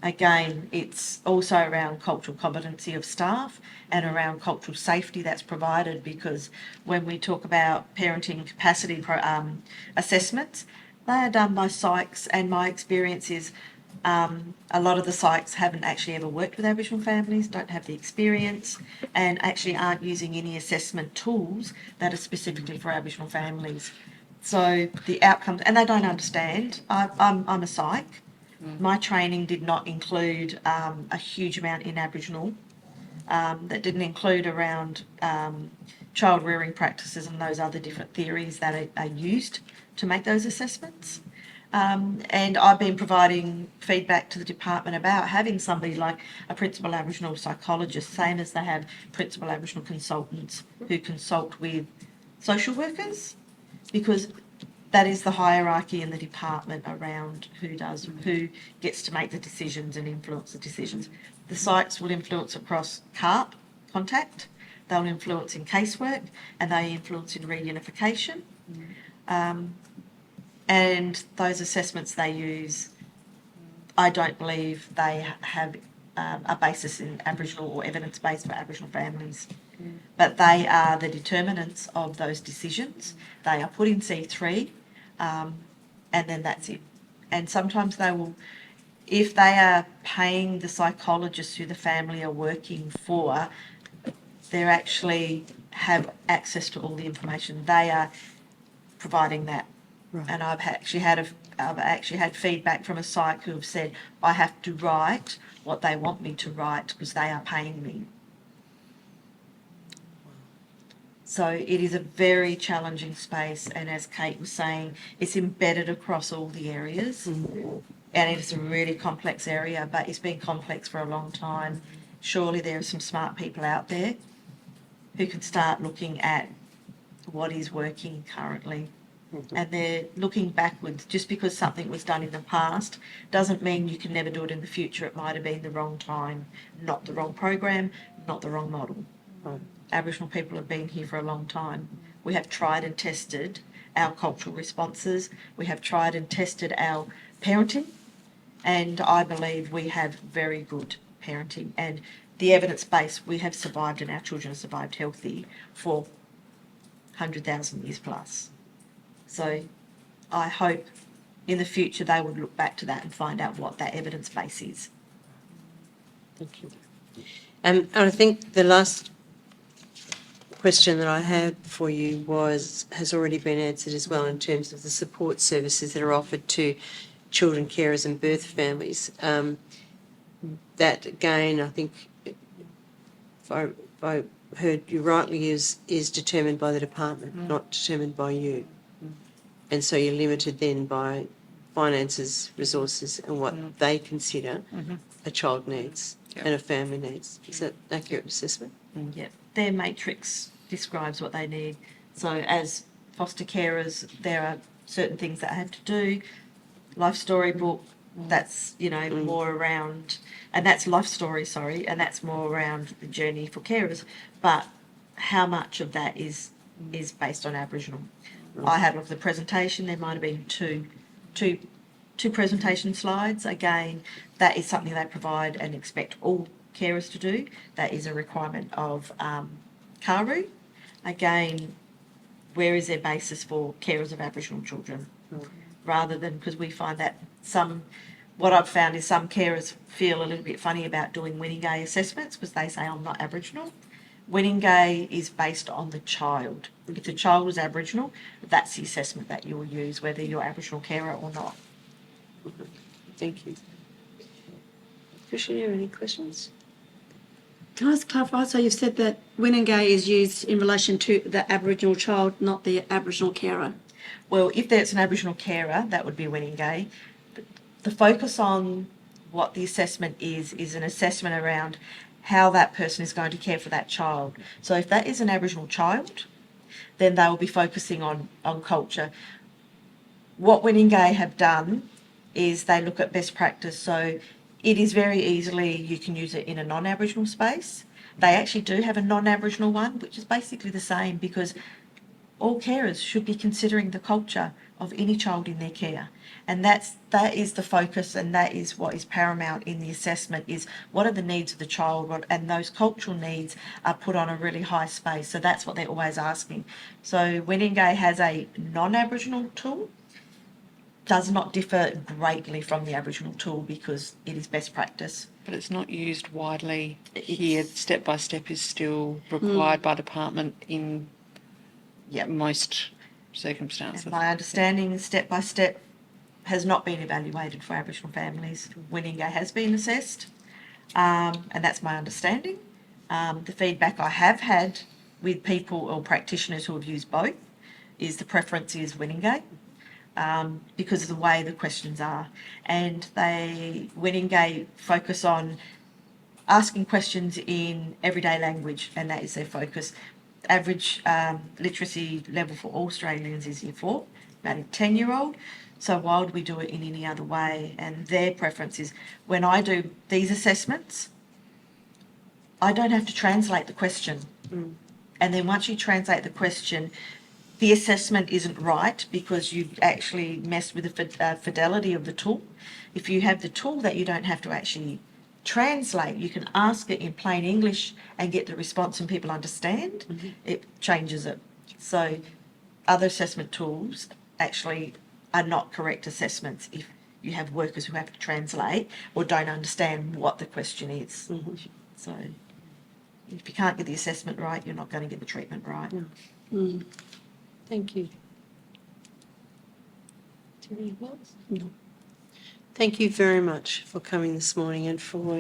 Again, it's also around cultural competency of staff and around cultural safety that's provided, because when we talk about parenting capacity assessments, they are done by psychs, and my experience is a lot of the psychs haven't actually ever worked with Aboriginal families, don't have the experience, and actually aren't using any assessment tools that are specifically for Aboriginal families. So the outcomes, and they don't understand. I'm a psych. My training did not include a huge amount in Aboriginal. That didn't include around child rearing practices and those other different theories that are used to make those assessments. And I've been providing feedback to the department about having somebody like a principal Aboriginal psychologist, same as they have principal Aboriginal consultants who consult with social workers, because that is the hierarchy in the department around who gets to make the decisions and influence the decisions. The sites will influence across CACYP contact, they'll influence in casework, and they influence in reunification. And those assessments they use, I don't believe they have a basis in Aboriginal or evidence-based for Aboriginal families. But they are the determinants of those decisions. They are put in C3, and then that's it. And sometimes they will, if they are paying the psychologists who the family are working for, they actually have access to all the information. They are providing that. Right. And I've actually had feedback from a psych who have said, I have to write what they want me to write because they are paying me. So it is a very challenging space, and as Kate was saying, it's embedded across all the areas, and it is a really complex area, but it's been complex for a long time. Surely there are some smart people out there who can start looking at what is working currently. And they're looking backwards. Just because something was done in the past doesn't mean you can never do it in the future. It might have been the wrong time, not the wrong program, not the wrong model. Aboriginal people have been here for a long time. We have tried and tested our cultural responses. We have tried and tested our parenting, and I believe we have very good parenting. And the evidence base, we have survived, and our children have survived healthy for 100,000 years plus. So I hope in the future they would look back to that and find out what that evidence base is. Thank you. And I think the last question that I had for you has already been answered as well in terms of the support services that are offered to children carers and birth families. That again, I think, if I heard you rightly, is determined by the department, not determined by you. And so you're limited then by finances, resources, and what they consider a child needs and a family needs. Is that an accurate assessment? Yeah, their matrix describes what they need. So as foster carers, there are certain things that I have to do. Life story book, that's, more around, and that's life story, sorry, and that's more around the journey for carers. But how much of that is based on Aboriginal? I had of the presentation, there might have been two presentation slides. Again, that is something they provide and expect all carers to do. That is a requirement of CARU. Again, where is their basis for carers of Aboriginal children? Rather than, because we find that what I've found is some carers feel a little bit funny about doing Winningay assessments because they say, I'm not Aboriginal. Winningay is based on the child. If the child is Aboriginal, that's the assessment that you will use, whether you're Aboriginal carer or not. Thank you. Christian, you have any questions? Can I just clarify? So you've said that Winningay is used in relation to the Aboriginal child, not the Aboriginal carer. Well, if there's an Aboriginal carer, that would be Winningay. The focus on what the assessment is an assessment around how that person is going to care for that child. So if that is an Aboriginal child, then they will be focusing on culture. What Winningay have done is they look at best practice. So it is very easily, you can use it in a non-Aboriginal space. They actually do have a non-Aboriginal one, which is basically the same, because all carers should be considering the culture of any child in their care. And that is the focus, and that is what is paramount in the assessment, is what are the needs of the child, and those cultural needs are put on a really high space. So that's what they're always asking. So Winningay has a non-Aboriginal tool, does not differ greatly from the Aboriginal tool because it is best practice. But it's not used widely here. Step by step is still required by department in most circumstances. And my understanding is step by step has not been evaluated for Aboriginal families. Winningay has been assessed, and that's my understanding. The feedback I have had with people or practitioners who have used both is the preference is Winningay. Because of the way the questions are. And Winningay focus on asking questions in everyday language, and that is their focus. Average literacy level for all Australians is Year 4, about a 10-year-old. So why would we do it in any other way? And their preference is, when I do these assessments, I don't have to translate the question. And then once you translate the question, the assessment isn't right because you've actually messed with the fidelity of the tool. If you have the tool that you don't have to actually translate, you can ask it in plain English and get the response and people understand, it changes it. So other assessment tools actually are not correct assessments if you have workers who have to translate or don't understand what the question is. So if you can't get the assessment right, you're not going to get the treatment right. Thank you. Do you have anything else? No. Thank you very much for coming this morning and for